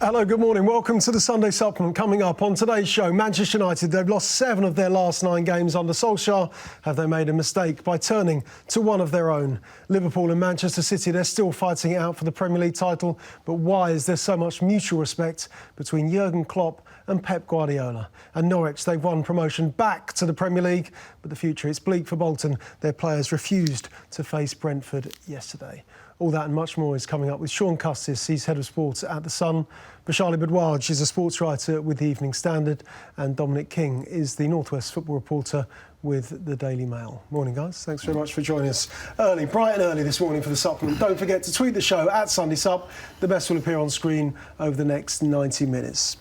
Hello, good morning. Welcome to the Sunday Supplement. Coming up on today's show, Manchester United, they've lost 7 of their last 9 games under Solskjaer. Have they made a mistake by turning to one of their own? Liverpool and Manchester City, they're still fighting it out for the Premier League title. But why is there so much mutual respect between Jurgen Klopp and Pep Guardiola? And Norwich, they've won promotion back to the Premier League, but the future is bleak for Bolton. Their players refused to face Brentford yesterday. All that and much more is coming up with Shaun Custis. He's head of sports at The Sun. Vaishali Bhardwaj is a sports writer with the Evening Standard. And Dominic King is the North West football reporter with the Daily Mail. Morning, guys. Thanks very much for joining us early, bright and early this morning for the supplement. Don't forget to tweet the show at Sunday Sup. The best will appear on screen over the next 90 minutes.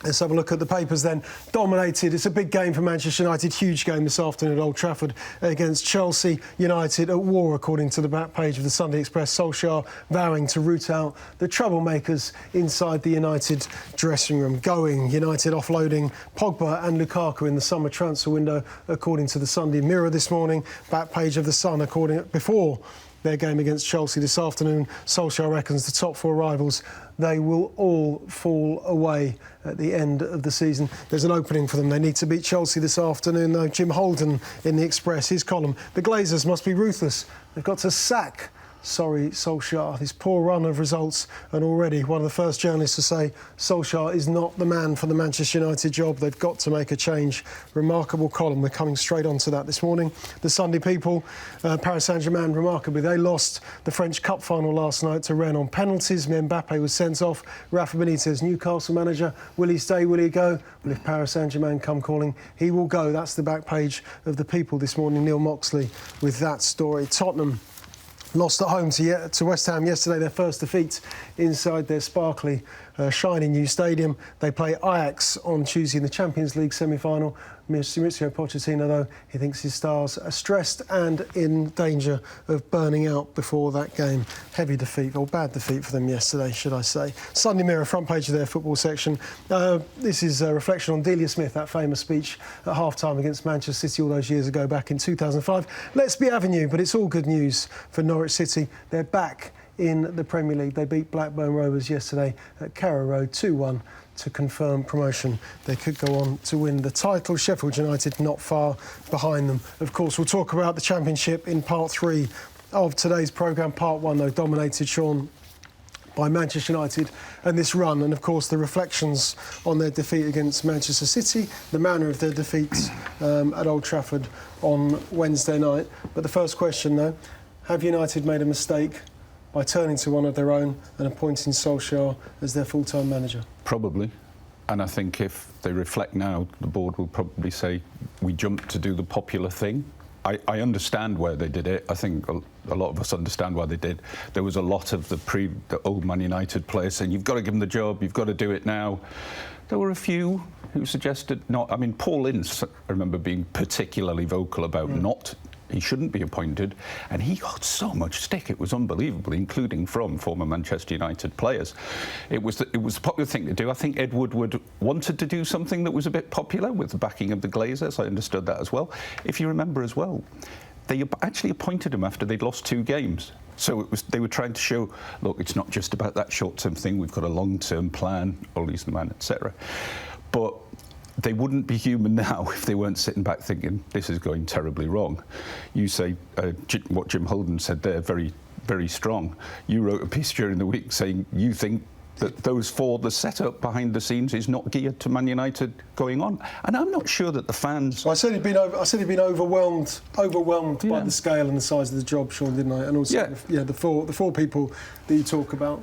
Let's have a look at the papers then. Dominated. It's a big game for Manchester United. Huge game this afternoon at Old Trafford against Chelsea. United at war, according to the back page of the Sunday Express. Solskjaer vowing to root out the troublemakers inside the United dressing room. United offloading Pogba and Lukaku in the summer transfer window, according to the Sunday Mirror this morning. Back page of the Sun, before their game against Chelsea this afternoon. Solskjaer reckons the top 4 rivals, they will all fall away at the end of the season. There's an opening for them. They need to beat Chelsea this afternoon, though. Jim Holden in the Express, his column. The Glazers must be ruthless. They've got to sack Solskjaer. This poor run of results, and already one of the first journalists to say Solskjaer is not the man for the Manchester United job. They've got to make a change. Remarkable column. We're coming straight on to that this morning. The Sunday People, Paris Saint-Germain, remarkably, they lost the French Cup final last night to Rennes on penalties. Mbappe was sent off. Rafa Benitez, Newcastle manager, will he stay, will he go? Well, if Paris Saint-Germain come calling, he will go. That's the back page of the People this morning. Neil Moxley with that story. Tottenham lost at home to West Ham yesterday, their first defeat inside their sparkly, shiny new stadium. They play Ajax on Tuesday in the Champions League semi-final. Mauricio Pochettino, though, he thinks his stars are stressed and in danger of burning out before that game. Heavy defeat, or bad defeat for them yesterday, should I say. Sunday Mirror, front page of their football section. This is a reflection on Delia Smith, that famous speech at half-time against Manchester City all those years ago, back in 2005. Let's be Avenue, but it's all good news for Norwich City. They're back in the Premier League. They beat Blackburn Rovers yesterday at Carrow Road 2-1 to confirm promotion. They could go on to win the title. Sheffield United not far behind them. Of course, we'll talk about the Championship in part 3 of today's programme. Part 1, though, dominated, Shaun, by Manchester United and this run, and of course the reflections on their defeat against Manchester City, the manner of their defeats at Old Trafford on Wednesday night. But the first question, though, have United made a mistake by turning to one of their own and appointing Solskjaer as their full-time manager? Probably. And I think if they reflect now, the board will probably say, we jumped to do the popular thing. I understand where they did it. I think a lot of us understand why they did. There was a lot of the old Man United players saying, you've got to give them the job, you've got to do it now. There were a few who suggested not. I mean, Paul Ince, I remember being particularly vocal about he shouldn't be appointed, and he got so much stick. It was unbelievable, including from former Manchester United players. It was the popular thing to do. I think Ed Woodward wanted to do something that was a bit popular with the backing of the Glazers. I understood that as well. If you remember as well, they actually appointed him after they'd lost 2 games. So they were trying to show, look, it's not just about that short-term thing. We've got a long-term plan, Ollie's the man, etc. But they wouldn't be human now if they weren't sitting back thinking, this is going terribly wrong. You say what Jim Holden said there, very, very strong. You wrote a piece during the week saying you think that the setup behind the scenes is not geared to Man United going on. And I'm not sure that the fans... Well, I said he'd been overwhelmed by the scale and the size of the job, Shaun, didn't I? And also, the four people that you talk about,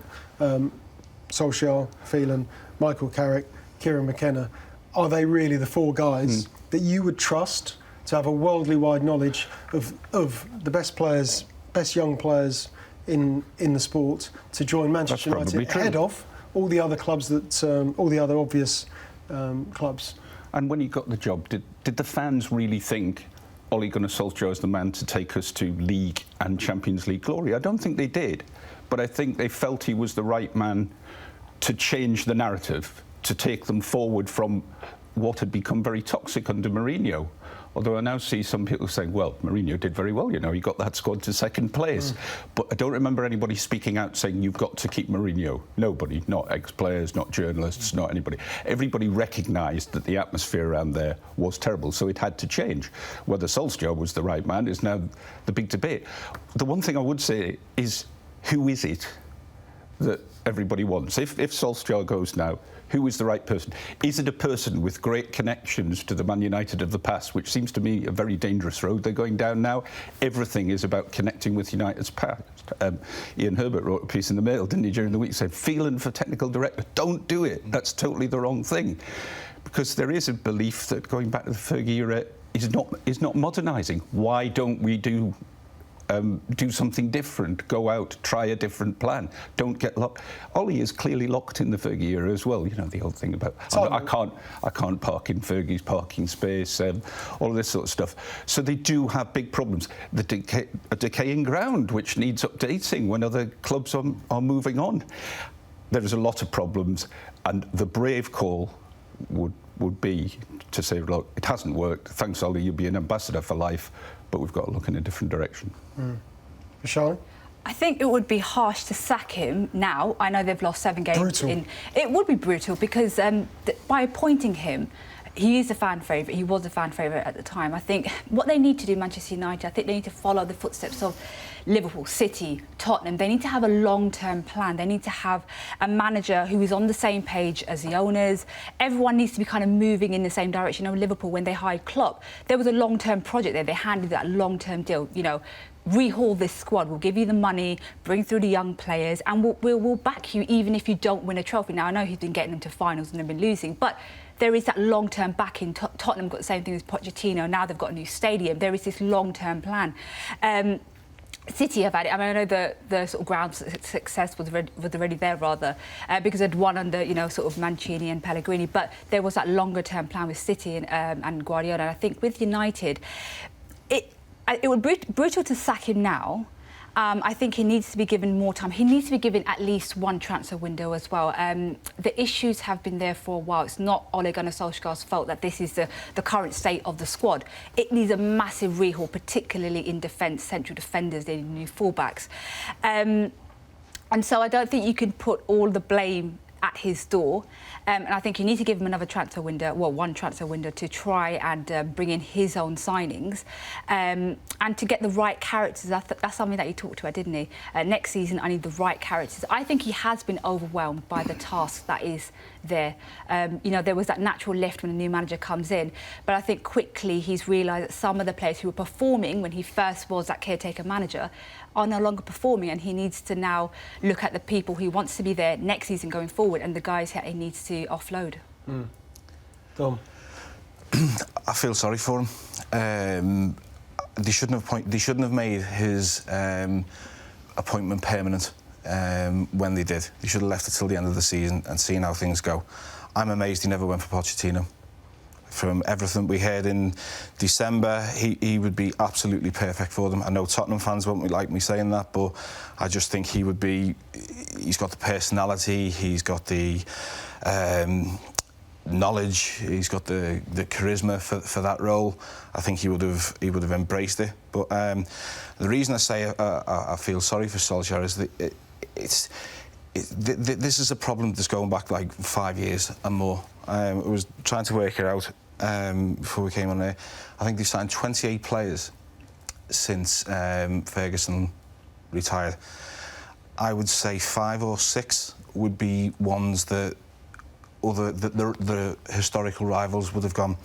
Solskjaer, Phelan, Michael Carrick, Kieran McKenna, are they really the 4 guys that you would trust to have a worldly wide knowledge of the best players, best young players in the sport to join Manchester United ahead of all the other clubs that all the other obvious clubs? And when he got the job, did the fans really think Ole Gunnar Solskjaer is the man to take us to League and Champions League glory? I don't think they did, but I think they felt he was the right man to change the narrative, to take them forward from what had become very toxic under Mourinho. Although I now see some people saying, well, Mourinho did very well, you know, he got that squad to second place. But I don't remember anybody speaking out saying you've got to keep Mourinho. Nobody, not ex-players, not journalists, not anybody. Everybody recognised that the atmosphere around there was terrible, so it had to change. Whether Solskjaer was the right man is now the big debate. The one thing I would say is, who is it that everybody wants? If Solskjaer goes now, who is the right person? Is it a person with great connections to the Man United of the past, which seems to me a very dangerous road they're going down now? Everything is about connecting with United's past. Ian Herbert wrote a piece in the Mail, didn't he, during the week, saying, feeling for technical director, don't do it. That's totally the wrong thing. Because there is a belief that going back to the Fergie era is not modernising. Why don't we do something different, go out, try a different plan, don't get locked. Ollie is clearly locked in the Fergie era as well, you know, the old thing about I can't park in Fergie's parking space, all of this sort of stuff. So they do have big problems. A decaying ground which needs updating when other clubs are moving on. There is a lot of problems, and the brave call would be to say, look, it hasn't worked, thanks Ollie, you'll be an ambassador for life, but we've got to look in a different direction. Vaishali? I think it would be harsh to sack him now. I know they've lost 7 games. Brutal. It would be brutal because by appointing him, he is a fan favourite. He was a fan favourite at the time. I think what they need to do, Manchester United, I think they need to follow the footsteps of Liverpool, City, Tottenham. They need to have a long-term plan. They need to have a manager who is on the same page as the owners. Everyone needs to be kind of moving in the same direction. You know, Liverpool, when they hired Klopp, there was a long-term project there. They handed that long-term deal, you know, rehaul this squad, we'll give you the money, bring through the young players, and we'll back you even if you don't win a trophy. Now, I know he's been getting them to finals and they've been losing, but there is that long-term backing. Tottenham got the same thing as Pochettino. Now they've got a new stadium. There is this long-term plan. City have had it. I mean, I know the sort of ground success was already there, rather, because they'd won under, you know, sort of Mancini and Pellegrini. But there was that longer-term plan with City and Guardiola. And I think with United, it would be brutal to sack him now. I think he needs to be given more time. He needs to be given at least one transfer window as well. The issues have been there for a while. It's not Ole Gunnar Solskjaer's fault that this is the current state of the squad. It needs a massive rehaul, particularly in defence, central defenders, they need new fullbacks. And so I don't think you can put all the blame at his door. And I think you need to give him another transfer window, well, one transfer window, to try and bring in his own signings and to get the right characters. That's something that he talked about, didn't he? Next season, I need the right characters. I think he has been overwhelmed by the task that is there. You know, there was that natural lift when a new manager comes in, but I think quickly he's realised that some of the players who were performing when he first was that caretaker manager are no longer performing, and he needs to now look at the people he wants to be there next season going forward and the guys that he needs to offload. Dom? I feel sorry for him. They shouldn't have made his appointment permanent when they did. They should have left it till the end of the season and seen how things go. I'm amazed he never went for Pochettino. From everything we heard in December, he would be absolutely perfect for them. I know Tottenham fans won't like me saying that, but I just think he would be. He's got the personality, he's got the knowledge, he's got the charisma for that role. I think he would have embraced it. But the reason I say I feel sorry for Solskjaer is that this is a problem that's going back like 5 years and more. I was trying to work it out before we came on there. I think they've signed 28 players since Ferguson retired. I would say 5 or 6 would be ones that the historical rivals would have gone,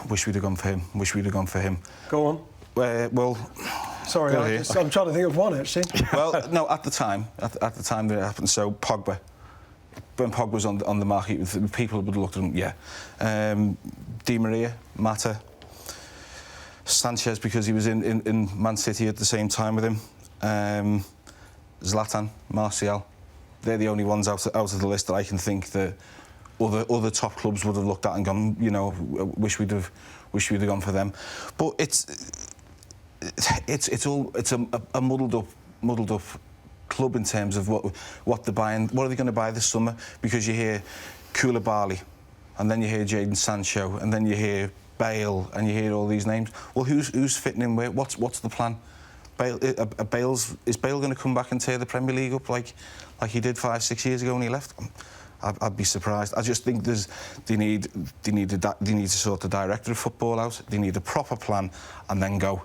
wish we'd have gone for him, wish we'd have gone for him. Go on. Well... Sorry, I'm trying to think of one, actually. Well, no, at the time that it happened, so Pogba. When Pogba was on the market, people would have looked at him, yeah. Di Maria, Mata, Sanchez, because he was in Man City at the same time with him. Zlatan, Martial. They're the only ones out of the list that I can think that other top clubs would have looked at and gone, you know, wish we'd have gone for them. But it's a muddled up club in terms of what they're buying. What are they going to buy this summer? Because you hear Koulibaly, and then you hear Jadon Sancho, and then you hear Bale, and you hear all these names. Well, who's fitting in where? What's the plan? Is Bale going to come back and tear the Premier League up like he did 5-6 years ago when he left? I'd be surprised. I just think they need to sort the director of football out. They need a proper plan and then go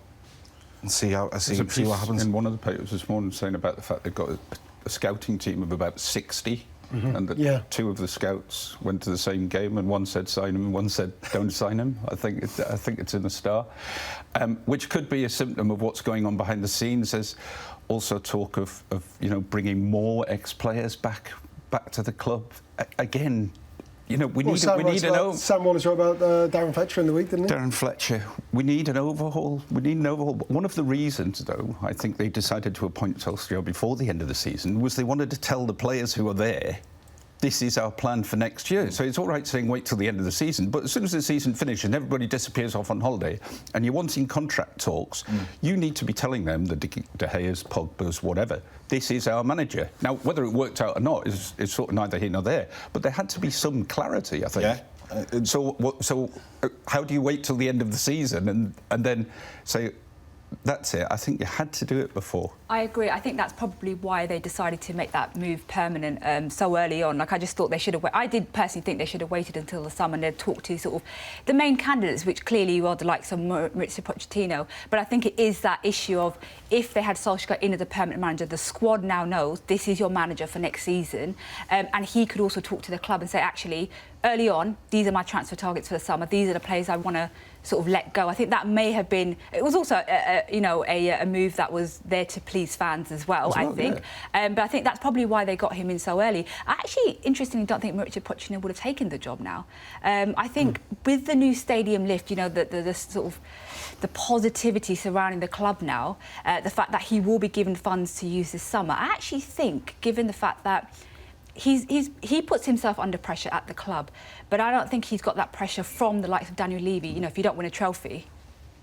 and see what happens. In one of the papers this morning saying about the fact they've got a scouting team of about 60. And that two of the scouts went to the same game, and one said sign him, and one said don't sign him. I think it's in the Star, which could be a symptom of what's going on behind the scenes. There's also talk of bringing more ex-players back to the club again. We need an overhaul. Sam Wallace wrote about Darren Fletcher in the week, didn't he? Darren Fletcher. We need an overhaul. One of the reasons, though, I think they decided to appoint Solskjaer before the end of the season was they wanted to tell the players who are there, this is our plan for next year. So it's all right saying wait till the end of the season, but as soon as the season finishes and everybody disappears off on holiday and you're wanting contract talks, you need to be telling them, the De Gea's, Pogba's, whatever, this is our manager. Now, whether it worked out or not is sort of neither here nor there, but there had to be some clarity, I think. Yeah. So how do you wait till the end of the season and then say, that's it? I think you had to do it before. I agree. I think that's probably why they decided to make that move permanent so early on. Like, I just thought they should have... I did personally think they should have waited until the summer and they'd talked to sort of the main candidates, which clearly are the likes of Mauricio Pochettino. But I think it is that issue of if they had Solskjaer in as a permanent manager, the squad now knows this is your manager for next season. And he could also talk to the club and say, actually, early on, these are my transfer targets for the summer. These are the players I want to sort of let go. I think that may have been... It was also, a move that was there to please fans as well, I think. Yeah. But I think that's probably why they got him in so early. I actually, interestingly, don't think Mauricio Pochettino would have taken the job now. I think with the new stadium lift, the sort of the positivity surrounding the club now, the fact that he will be given funds to use this summer, I actually think, given the fact that he puts himself under pressure at the club, but I don't think he's got that pressure from the likes of Daniel Levy. If you don't win a trophy,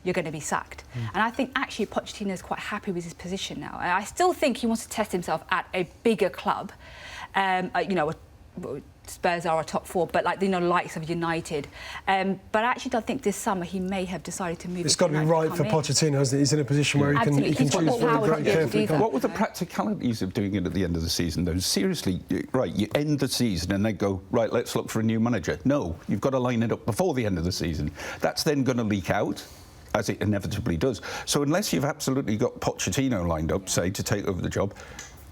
you're going to be sacked. And I think actually Pochettino is quite happy with his position now. And I still think he wants to test himself at a bigger club. Spurs are a top four, but likes of United. But I actually don't think this summer he may have decided to move. It's got to be right for Pochettino, hasn't it? He's in a position where he can choose very carefully. What were the practicalities of doing it at the end of the season, though? Seriously, right, you end the season and they go, right, let's look for a new manager. No, you've got to line it up before the end of the season. That's then going to leak out, as it inevitably does. So unless you've absolutely got Pochettino lined up, say, to take over the job,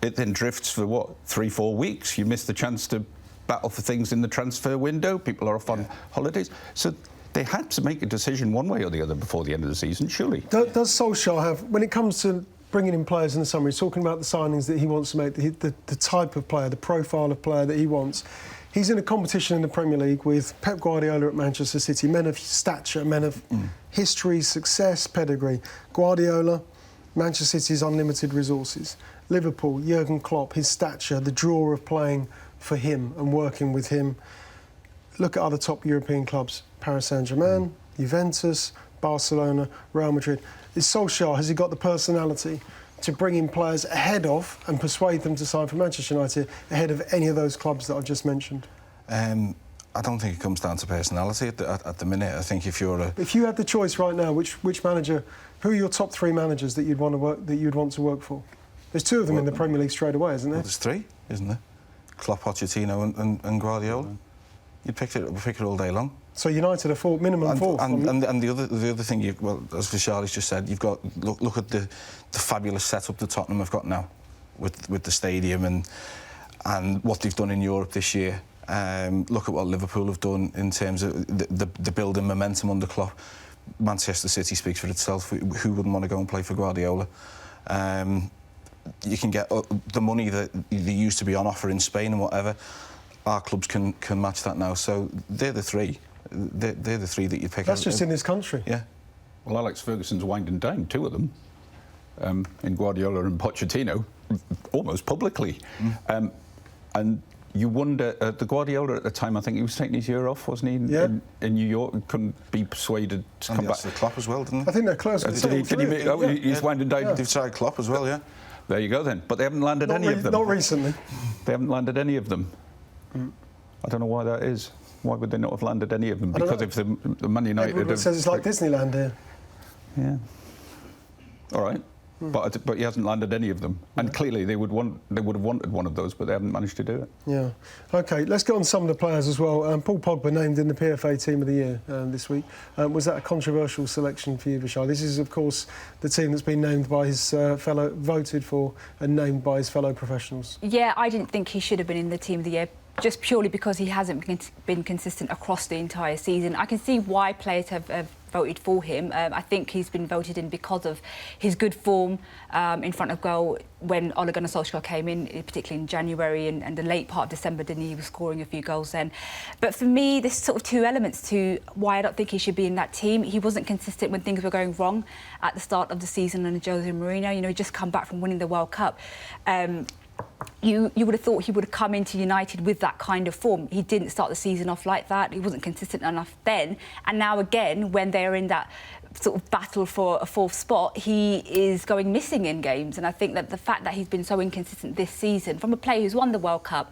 it then drifts for, 3-4 weeks. You miss the chance to battle for things in the transfer window. People are off on holidays. So they had to make a decision one way or the other before the end of the season, surely. Does Solskjaer have, when it comes to bringing in players in the summer, he's talking about the signings that he wants to make, the type of player, the profile of player that he wants. He's in a competition in the Premier League with Pep Guardiola at Manchester City, men of stature, men of history, success, pedigree. Guardiola, Manchester City's unlimited resources. Liverpool, Jurgen Klopp, his stature, the draw of playing for him and working with him. Look at other top European clubs, Paris Saint-Germain, Juventus, Barcelona, Real Madrid. Is Solskjaer, has he got the personality to bring in players ahead of and persuade them to sign for Manchester United ahead of any of those clubs that I've just mentioned? I don't think it comes down to personality at the minute. I think if you're If you had the choice right now, which manager, who are your top 3 managers that you'd want to work for? There's 2 of them in the Premier League straight away, isn't there? Well, there's 3, isn't there? Klopp, Pochettino and Guardiola. You'd pick it all day long. So United are minimum 4. And the other thing, as Vaishali's just said, you've got look at the fabulous setup that Tottenham have got now with the stadium and what they've done in Europe this year. Look at what Liverpool have done in terms of the building momentum under Klopp. Manchester City speaks for itself. Who wouldn't want to go and play for Guardiola? You can get the money that they used to be on offer in Spain and whatever. Our clubs can match that now. So they're the 3. They're the 3 that you pick. That's just in this country. Yeah. Well, Alex Ferguson's winding down 2 of them, in Guardiola and Pochettino, almost publicly. And you wonder, the Guardiola at the time, I think he was taking his year off, wasn't he, in New York, and couldn't be persuaded to come back. The Klopp as well, didn't they? I think they're close. He's winding down. They've tried Klopp as well, yeah. There you go then. But they haven't landed any of them. Not recently. They haven't landed any of them. I don't know why that is. Why would they not have landed any of them? Because if the Man United... Everyone says it's like Disneyland here. Yeah. All right. But he hasn't landed any of them. And clearly they would have wanted one of those, but they haven't managed to do it. Yeah. OK, let's go on some of the players as well. Paul Pogba named in the PFA Team of the Year this week. Was that a controversial selection for you, Vaishali? This is, of course, the team that's been named by his voted for and named by his fellow professionals. Yeah, I didn't think he should have been in the Team of the Year, just purely because he hasn't been consistent across the entire season. I can see why players have voted for him. I think he's been voted in because of his good form in front of goal when Ole Gunnar Solskjaer came in, particularly in January and the late part of December, didn't he? He was scoring a few goals then. But for me, there's sort of two elements to why I don't think he should be in that team. He wasn't consistent when things were going wrong at the start of the season under Jose Mourinho. You know, he just come back from winning the World Cup. You would have thought he would have come into United with that kind of form. He didn't start the season off like that. He wasn't consistent enough then. And now again, when they're in that sort of battle for a fourth spot, he is going missing in games. And I think that the fact that he's been so inconsistent this season from a player who's won the World Cup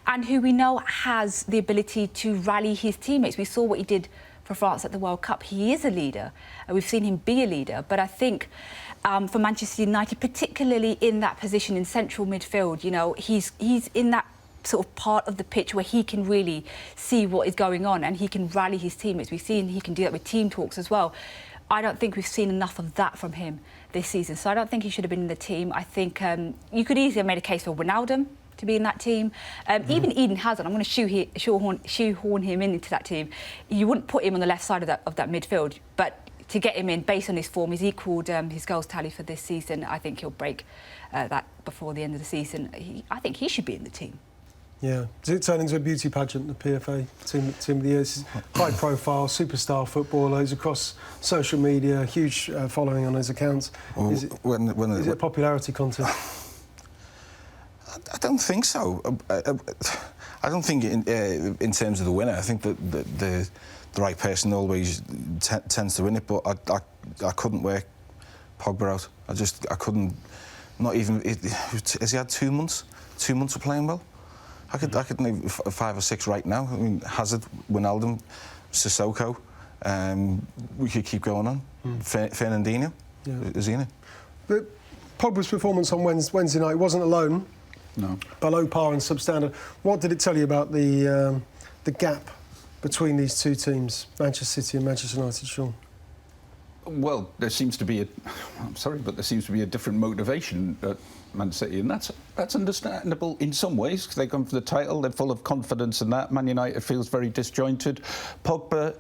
and who we know has the ability to rally his teammates. We saw what he did for France at the World Cup. He is a leader. We've seen him be a leader. But I think for Manchester United, particularly in that position in central midfield, you know, he's in that sort of part of the pitch where he can really see what is going on and he can rally his teammates. We've seen he can do that with team talks as well. I don't think we've seen enough of that from him this season. So I don't think he should have been in the team. I think you could easily have made a case for Wijnaldum to be in that team. Even Eden Hazard, I'm going to shoehorn him into that team. You wouldn't put him on the left side of that midfield, but to get him in based on his form, he's equalled his goals tally for this season. I think he'll break that before the end of the season. I think he should be in the team. Yeah. Does it turn into a beauty pageant, the PFA Team of the Year? This is high-profile, superstar footballer. He's across social media, huge following on his accounts. Well, is it a popularity contest? I don't think so. I don't think in terms of the winner. I think that the right person always tends to win it. But I couldn't work Pogba out. I couldn't. Not even. Has he had 2 months? 2 months of playing well. I could name 5 or 6 right now. I mean, Hazard, Wijnaldum, Sissoko. We could keep going on. Fernandinho, is he in it? But Pogba's performance on Wednesday night wasn't alone. No. Below par and substandard. What did it tell you about the gap between these two teams, Manchester City and Manchester United, Shaun? Well, there seems to be I'm sorry, but there seems to be a different motivation at Man City, and that's understandable in some ways, because they come for the title, they're full of confidence in that. Man United feels very disjointed. Pogba,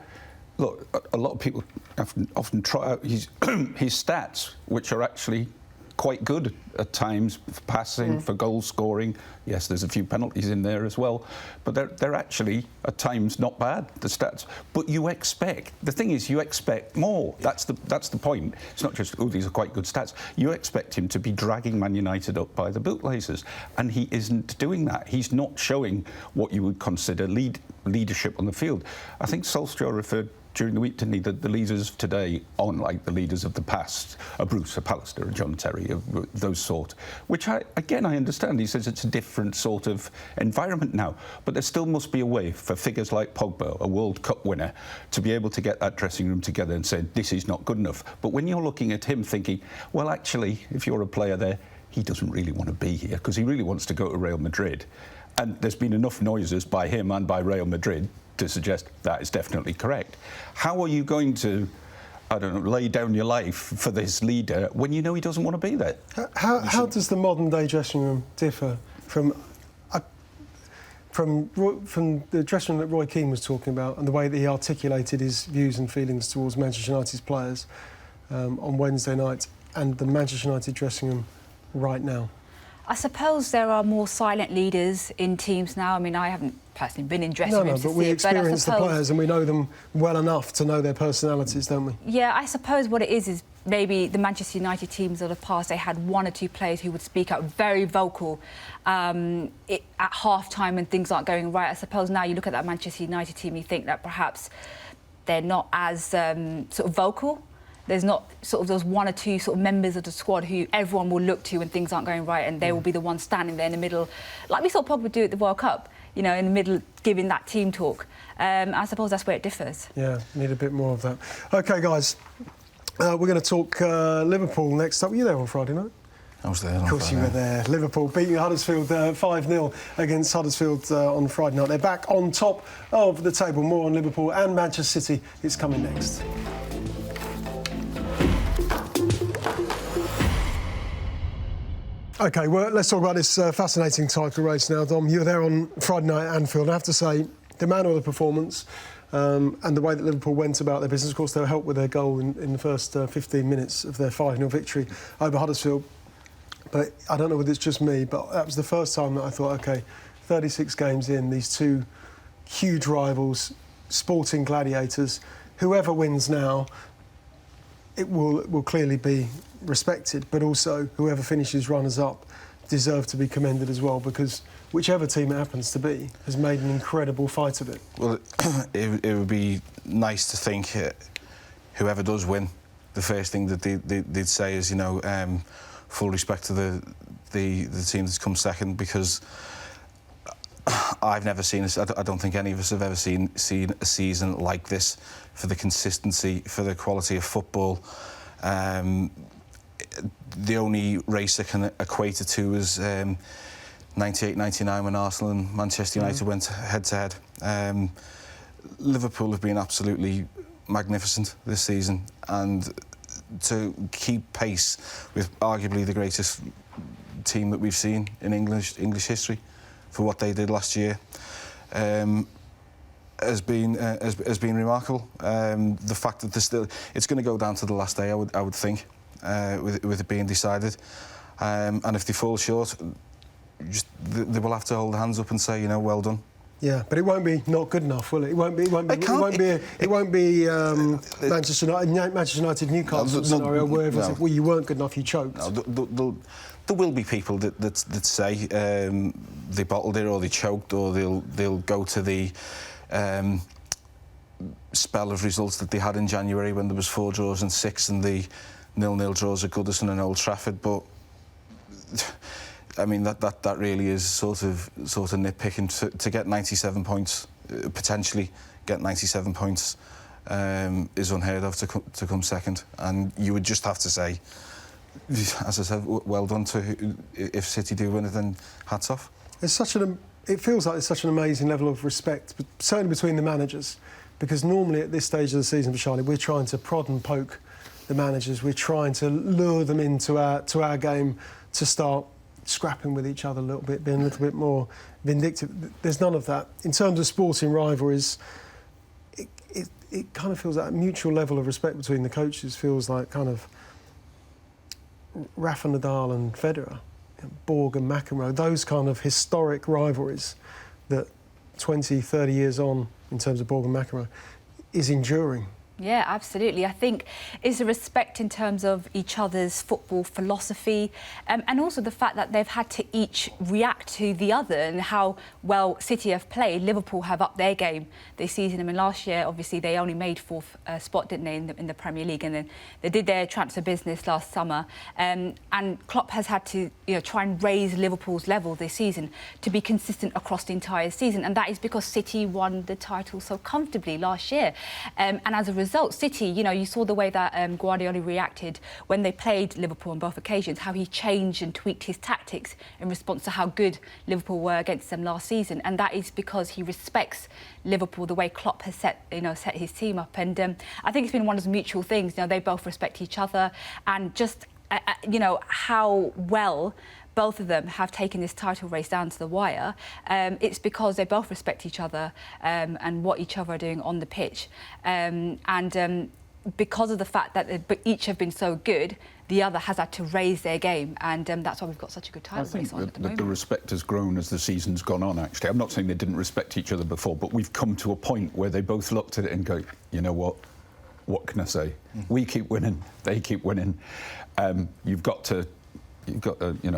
look, a lot of people often try out his stats, which are actually quite good at times for passing, for goal scoring. Yes, there's a few penalties in there as well, but they're actually at times not bad, the stats. But you expect, the thing is, you expect more. That's the point. It's not just, oh, these are quite good stats. You expect him to be dragging Man United up by the bootlaces, and he isn't doing that. He's not showing what you would consider leadership on the field. I think Solskjaer referred during the week, didn't he, that the leaders of today aren't like the leaders of the past, a Bruce, a Pallister, a John Terry, those sort, which I understand. He says it's a different sort of environment now, but there still must be a way for figures like Pogba, a World Cup winner, to be able to get that dressing room together and say, this is not good enough. But when you're looking at him thinking, well, actually, if you're a player there, he doesn't really want to be here because he really wants to go to Real Madrid. And there's been enough noises by him and by Real Madrid to suggest that is definitely correct. How are you going to, I don't know, lay down your life for this leader when you know he doesn't want to be there? How does the modern-day dressing room differ from the dressing room that Roy Keane was talking about and the way that he articulated his views and feelings towards Manchester United's players on Wednesday night and the Manchester United dressing room right now? I suppose there are more silent leaders in teams now. I mean, I haven't personally been in dressing rooms to but we see it, experience the players and we know them well enough to know their personalities, don't we? Yeah, I suppose what it is maybe the Manchester United teams of the past, they had 1 or 2 players who would speak up, very vocal at half-time when things aren't going right. I suppose now you look at that Manchester United team, you think that perhaps they're not as sort of vocal. There's not sort of those 1 or 2 sort of members of the squad who everyone will look to when things aren't going right, and they will be the ones standing there in the middle, like we saw Pogba do at the World Cup. you know, in the middle, giving that team talk. I suppose that's where it differs. Yeah, need a bit more of that. OK, guys, we're going to talk Liverpool next up. Were you there on Friday night? I was there. Of course you were there. Liverpool beating Huddersfield 5-0 against Huddersfield on Friday night. They're back on top of the table. More on Liverpool and Manchester City. It's coming next. OK, well, let's talk about this fascinating title race now. Dom, you were there on Friday night at Anfield. I have to say, the manner of the performance and the way that Liverpool went about their business, of course, they were helped with their goal in the first 15 minutes of their 5-0 victory over Huddersfield. But I don't know whether it's just me, but that was the first time that I thought, OK, 36 games in, these two huge rivals, sporting gladiators, whoever wins now, it will clearly be respected, but also whoever finishes runners-up deserve to be commended as well, because whichever team it happens to be has made an incredible fight of it. Well, it would be nice to think whoever does win, the first thing that they'd say is, you know, full respect to the team that's come second, because I've never seen this. I don't think any of us have ever seen a season like this, for the consistency, for the quality of football. The only race I can equate it to is 98-99 when Arsenal and Manchester United went head-to-head. Liverpool have been absolutely magnificent this season, and to keep pace with arguably the greatest team that we've seen in English history for what they did last year has been remarkable. The fact that it's going to go down to the last day, I would think, with it being decided, and if they fall short, they will have to hold their hands up and say, you know, well done. Yeah, but it won't be not good enough, will it? It won't be Manchester United Newcastle scenario where well, you weren't good enough, you choked. No, there will be people that say they bottled it, or they choked, or they'll go to the spell of results that they had in January when there was 4 draws and 6, and the 0-0 draws at Goodison and Old Trafford. But I mean, that really is sort of nitpicking. To get 97 points, potentially get 97 points, is unheard of to come second. And you would just have to say, as I said, well done to if City do win it, then hats off. It feels like there's such an amazing level of respect, certainly between the managers, because normally at this stage of the season, Vaishali, we're trying to prod and poke the managers. We're trying to lure them into our game to start scrapping with each other a little bit, being a little bit more vindictive. There's none of that. In terms of sporting rivalries, it kind of feels like a mutual level of respect between the coaches feels like kind of Rafa Nadal and Federer, Borg and McEnroe, those kind of historic rivalries that 20, 30 years on, in terms of Borg and McEnroe, is enduring. Yeah, absolutely. I think it's a respect in terms of each other's football philosophy, and also the fact that they've had to each react to the other, and how well City have played. Liverpool have upped their game this season. I mean, last year, obviously, they only made 4th spot, didn't they, in the Premier League, and then they did their transfer business last summer. And Klopp has had to, try and raise Liverpool's level this season to be consistent across the entire season, and that is because City won the title so comfortably last year. And as a result, City, you saw the way that Guardiola reacted when they played Liverpool on both occasions, how he changed and tweaked his tactics in response to how good Liverpool were against them last season. And that is because he respects Liverpool the way Klopp has set his team up. And I think it's been one of those mutual things. They both respect each other, and just, how well both of them have taken this title race down to the wire. It's because they both respect each other and what each other are doing on the pitch. And because of the fact that each have been so good, the other has had to raise their game, and that's why we've got such a good title race on at the moment. The respect has grown as the season's gone on, actually. I'm not saying they didn't respect each other before, but we've come to a point where they both looked at it and go, you know what can I say? We keep winning, they keep winning. You've got to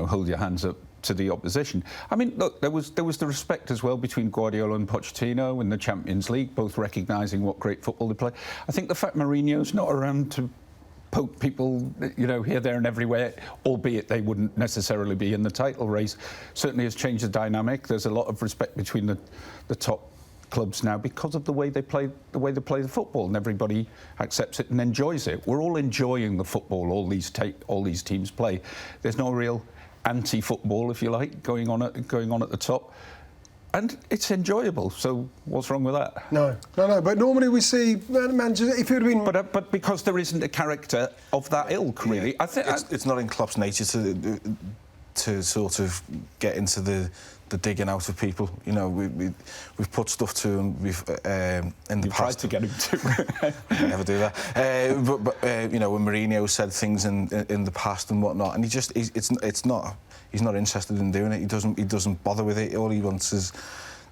hold your hands up to the opposition. I mean, look, there was the respect as well between Guardiola and Pochettino in the Champions League, both recognising what great football they play. I think the fact Mourinho's not around to poke people, you know, here, there and everywhere, albeit they wouldn't necessarily be in the title race. Certainly has changed the dynamic. There's a lot of respect between the top clubs now because of the way they play the football, and everybody accepts it and enjoys it. We're all enjoying the football all these teams play. There's no real anti-football, if you like, going on at the top. And it's enjoyable, so what's wrong with that? No. But normally we see managers, if it had been... But because there isn't a character of that ilk, really. Yeah. I think it's not in Klopp's nature to sort of get into the digging out of people. You know, we've put stuff to him. We've in the You've past tried to get him to. never do that. But you know, when Mourinho said things in the past and whatnot, and he's not interested in doing it. He doesn't bother with it. All he wants is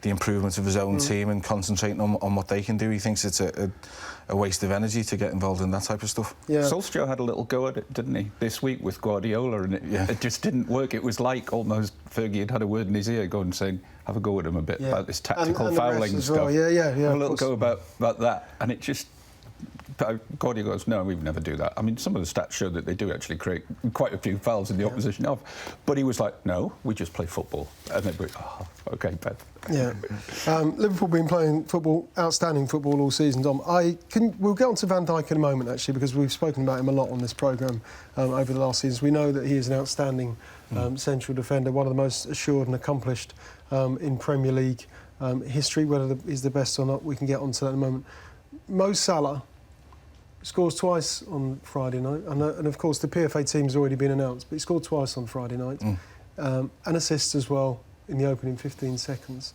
the improvement of his own team and concentrating on what they can do. He thinks it's a waste of energy to get involved in that type of stuff. Yeah. Solskjaer had a little go at it, didn't he, this week with Guardiola, and it just didn't work. It was like almost Fergie had a word in his ear going saying, have a go at him a bit about this tactical and fouling stuff. Well. Yeah. A little go about that, and it just... Guardiola goes, no, we would never do that. I mean, some of the stats show that they do actually create quite a few fouls in the opposition of. But he was like, no, we just play football. And they went, oh, OK, Beth. Yeah. Liverpool been playing football, outstanding football all season, Dom. We'll get on to Van Dijk in a moment, actually, because we've spoken about him a lot on this programme over the last seasons. We know that he is an outstanding central defender, one of the most assured and accomplished in Premier League history. Whether he's the best or not, we can get on to that in a moment. Mo Salah scores twice on Friday night, and of course the PFA team's already been announced, but he scored twice on Friday night, and assists as well in the opening 15 seconds.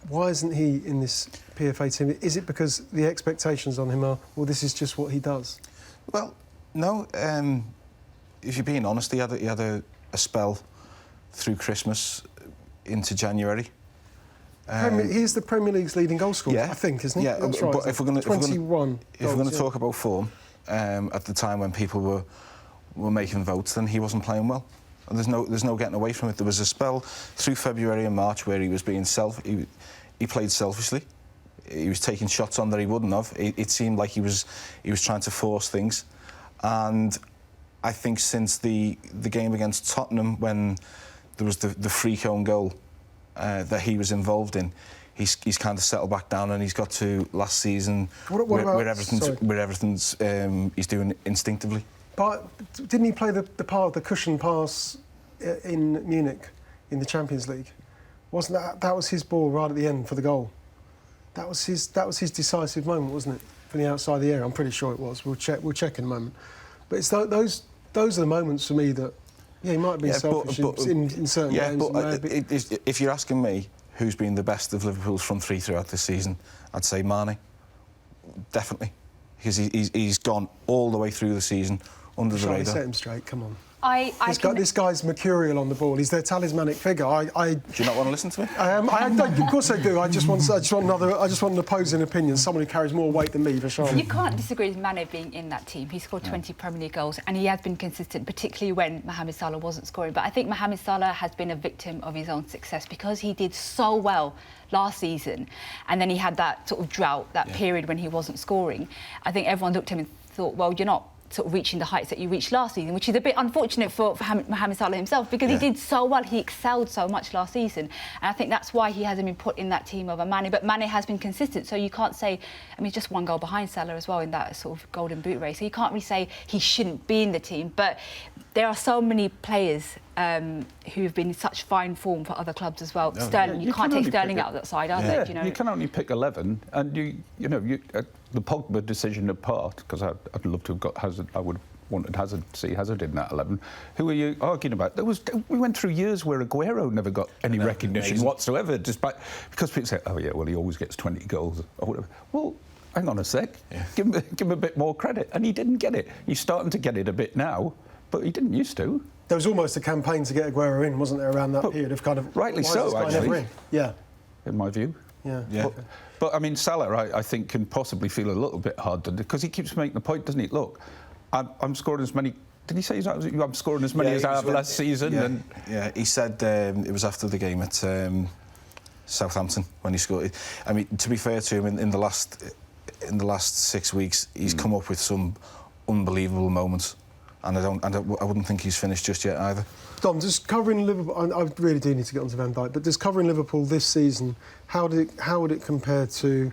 Why isn't he in this PFA team? Is it because the expectations on him are, well, this is just what he does? Well, no. If you're being honest, he had a spell through Christmas into January. He's the Premier League's leading goal scorer, yeah, I think, isn't he? Yeah, that's right. But if we're going to to talk about form, at the time when people were making votes, then he wasn't playing well. And there's no getting away from it. There was a spell through February and March where he was being he played selfishly. He was taking shots on that he wouldn't have. It seemed like he was trying to force things. And I think since the game against Tottenham, when there was the free cone goal that he was involved in, he's kind of settled back down, and he's got to last season where everything's he's doing instinctively. But didn't he play the cushion pass in Munich in the Champions League? Wasn't that was his ball right at the end for the goal? That was his decisive moment, wasn't it? From the outside of the area, I'm pretty sure it was. We'll check in a moment. But it's those are the moments for me that. Yeah, he might have been selfish in certain games. But if you're asking me who's been the best of Liverpool's front three throughout this season, I'd say Mane. Definitely. Because he's gone all the way through the season under the radar. Set him straight, come on. This guy's mercurial on the ball. He's their talismanic figure. Do you not want to listen to me? Of course I do. I just want an opposing opinion. Someone who carries more weight than me, Vaishali. You can't disagree with Mane being in that team. He scored 20 Premier League goals, and he has been consistent, particularly when Mohamed Salah wasn't scoring. But I think Mohamed Salah has been a victim of his own success because he did so well last season, and then he had that sort of drought, that period when he wasn't scoring. I think everyone looked at him and thought, well, you're not sort of reaching the heights that you reached last season, which is a bit unfortunate for Mohamed Salah himself, because he did so well, he excelled so much last season, and I think that's why he hasn't been put in that team over Mane. But Mane has been consistent, so you can't say, I mean, just one goal behind Salah as well in that sort of golden boot race, so you can't really say he shouldn't be in the team. But there are so many players who've been in such fine form for other clubs as well. Sterling, you can't take Sterling out of that side either. You can only pick 11, and the Pogba decision apart, because I'd love to have got Hazard. I would have wanted see Hazard in that 11. Who are you arguing about? We went through years where Aguero never got any recognition whatsoever, despite because people say, oh yeah, well he always gets 20 goals or whatever. Well, hang on a sec, give him a bit more credit, and he didn't get it. He's starting to get it a bit now, but he didn't used to. There was almost a campaign to get Aguero in, wasn't there, around that period of kind of... Rightly so, actually. Yeah. In my view. Yeah. But I mean, Salah, I think, can possibly feel a little bit hard because he keeps making the point, doesn't he? Look, I'm scoring as many... Did he say I'm scoring as many as I have last season? Yeah, he said it was after the game at Southampton when he scored. I mean, to be fair to him, in the last 6 weeks, he's come up with some unbelievable moments, and I wouldn't think he's finished just yet either. Dom, just covering Liverpool, I really do need to get onto Van Dijk, but just covering Liverpool this season, how would it compare to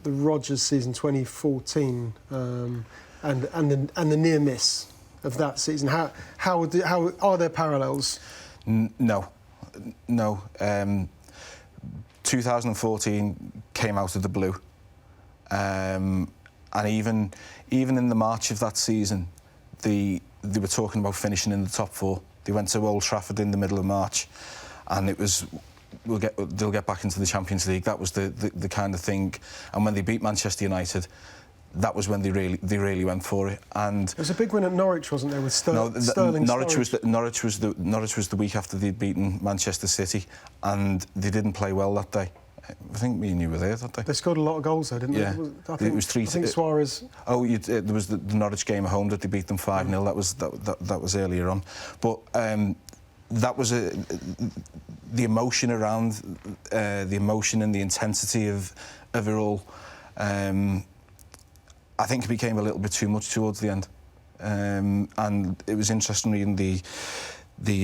the Rodgers season 2014 and the near miss of that season? How are there parallels? No. 2014 came out of the blue, and even in the March of that season, they were talking about finishing in the top 4. They went to Old Trafford in the middle of March, and it was they'll get back into the Champions League. That was the kind of thing. And when they beat Manchester United, that was when they really went for it. And there was a big win at Norwich, wasn't there, with Sterling? Norwich was the week after they'd beaten Manchester City, and they didn't play well that day. I think me and you were there that day. They scored a lot of goals though, didn't they? Yeah, it was 3. I think Suarez. Oh, there was the Norwich game at home that they beat them 5-0. That was earlier on, but that was the emotion around the emotion and the intensity of it all. I think it became a little bit too much towards the end, and it was interesting reading the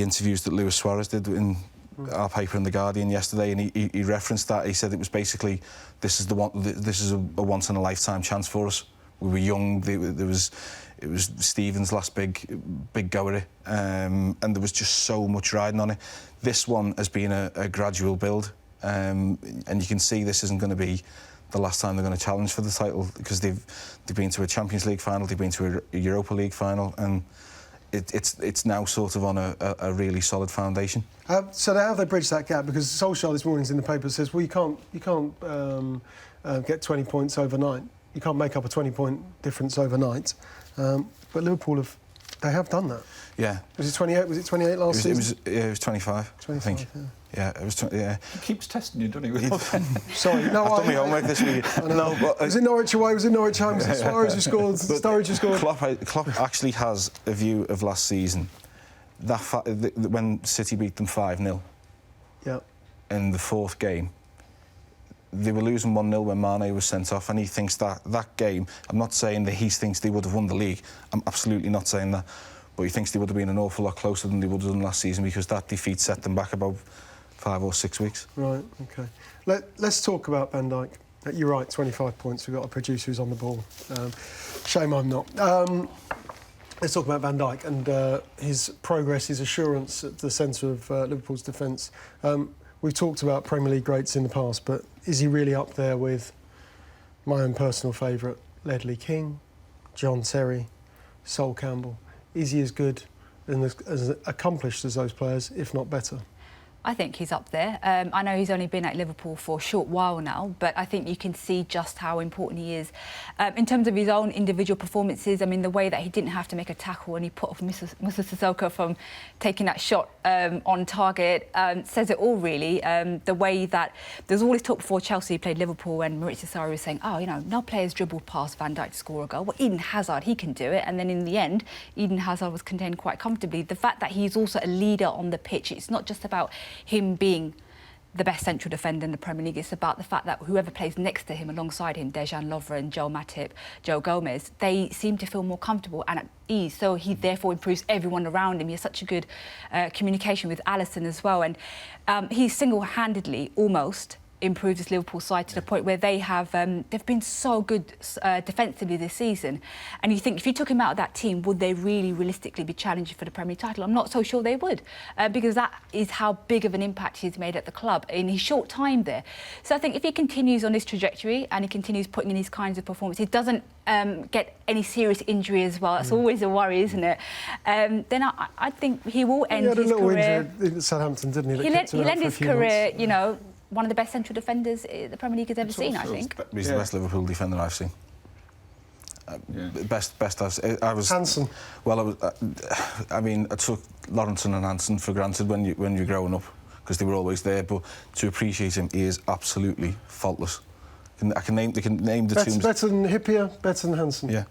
interviews that Luis Suarez did in our paper in The Guardian yesterday, and he referenced that. He said it was basically, this is a once in a lifetime chance for us. We were young. It was Stephen's last big go at it, and there was just so much riding on it. This one has been a gradual build, and you can see this isn't going to be the last time they're going to challenge for the title, because they've been to a Champions League final, they've been to a Europa League final, and it's now sort of on a really solid foundation. So how have they bridged that gap? Because Solskjaer this morning's in the paper says, well, you can't get 20 points overnight. You can't make up a 20-point difference overnight. But Liverpool have done that. Yeah. Was it 28? Was it 28 last season? It was 25. 25, I think. Yeah, it was. Yeah. He keeps testing you, doesn't he? Sorry, no. I've done my homework this week. No, but was it Norwich away? Was it Norwich home? Was it Suarez who scored? Sturridge who scored? Klopp actually has a view of last season. When City beat them 5-0. Yeah. In the 4th game, they were losing 1-0 when Mane was sent off, and he thinks that game. I'm not saying that he thinks they would have won the league. I'm absolutely not saying that. But he thinks they would have been an awful lot closer than they would have done last season, because that defeat set them back about 5 or 6 weeks. Right, OK. Let's talk about Van Dijk. You're right, 25 points. We've got a producer who's on the ball. Shame I'm not. Let's talk about Van Dijk and his progress, his assurance at the centre of Liverpool's defence. We've talked about Premier League greats in the past, but is he really up there with my own personal favourite, Ledley King, John Terry, Sol Campbell? Is he as good and as accomplished as those players, if not better? I think he's up there. I know he's only been at Liverpool for a short while now, but I think you can see just how important he is. In terms of his own individual performances, I mean, the way that he didn't have to make a tackle and he put off Musa Sissoko from taking that shot on target says it all, really. The way that there's all this talk before Chelsea played Liverpool and Maurizio Sarri was saying, oh, you know, no player's dribbled past Van Dijk to score a goal. Well, Eden Hazard, he can do it. And then in the end, Eden Hazard was contained quite comfortably. The fact that he's also a leader on the pitch, it's not just about him being the best central defender in the Premier League. It's about the fact that whoever plays next to him, alongside him, Dejan Lovren, Joel Matip, Joe Gomez, they seem to feel more comfortable and at ease. So he therefore improves everyone around him. He has such a good communication with Alisson as well. And he single-handedly almost improved his Liverpool side to the point where they've been so good defensively this season. And you think, if you took him out of that team, would they really realistically be challenging for the Premier League title? I'm not so sure they would, because that is how big of an impact he's made at the club in his short time there. So I think if he continues on this trajectory and he continues putting in these kinds of performances, he doesn't get any serious injury as well. That's always a worry, isn't it? Then I think he will end his career. He had a little injury at Southampton, didn't he? He'll end his career, you know, one of the best central defenders the Premier League has ever seen, I think. He's the best Liverpool defender I've seen. Best I was. Hansen. Well, I mean, I took Lawrenson and Hansen for granted when you're growing up, because they were always there. But to appreciate him, he is absolutely faultless. I can name the two. Better than Hippier, better than Hansen. Yeah,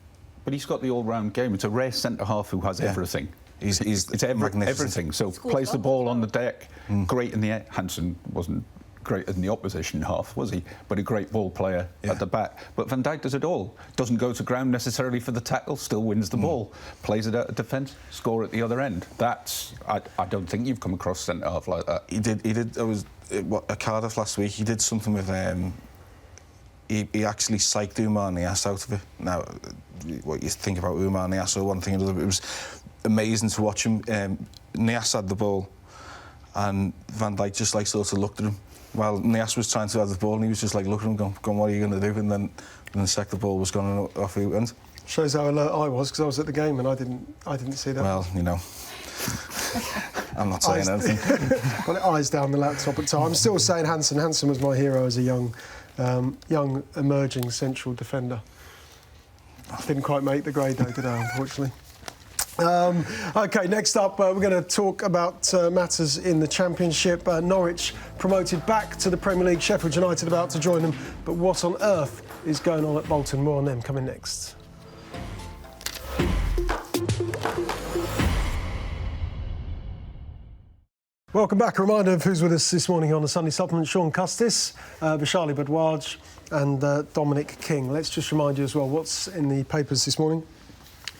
but he's got the all-round game. It's a rare centre half who has everything. It's magnificent. Everything. So plays the ball on the deck, great in the air. Hansen wasn't greater than the opposition half, was he? But a great ball player at the back. But Van Dijk does it all. Doesn't go to ground necessarily for the tackle, still wins the ball, plays it out of defence, score at the other end. That's... I don't think you've come across centre-half like that. He did. There was at Cardiff last week. He did something with... He actually psyched Oumar Niasse out of it. Now, what you think about Oumar Niasse, one thing or another, it was amazing to watch him. Niasse had the ball, and Van Dijk just like sort of looked at him while Niasse was trying to have the ball, and he was just like looking at him, going, "What are you going to do?" And then the second ball was gone off he went. Shows how alert I was, because I was at the game and I didn't see that. Well, you know, I'm not saying anything. Got it eyes down the laptop at the time. I'm still saying Hansen. Hansen was my hero as a young emerging central defender. Didn't quite make the grade though, did I, unfortunately? OK, next up, we're going to talk about matters in the Championship. Norwich promoted back to the Premier League. Sheffield United about to join them. But what on earth is going on at Bolton? More on them coming next. Welcome back. A reminder of who's with us this morning on the Sunday Supplement. Shaun, Custis, Vaishali, Bhardwaj and Dominic King. Let's just remind you as well what's in the papers this morning.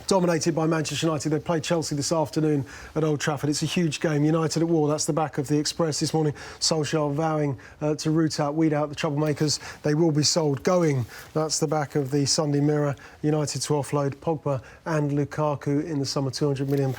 Dominated by Manchester United. They play Chelsea this afternoon at Old Trafford. It's a huge game. United at war. That's the back of the Express this morning. Solskjaer vowing to weed out the troublemakers. They will be sold. Going. That's the back of the Sunday Mirror. United to offload Pogba and Lukaku in the sum of £200 million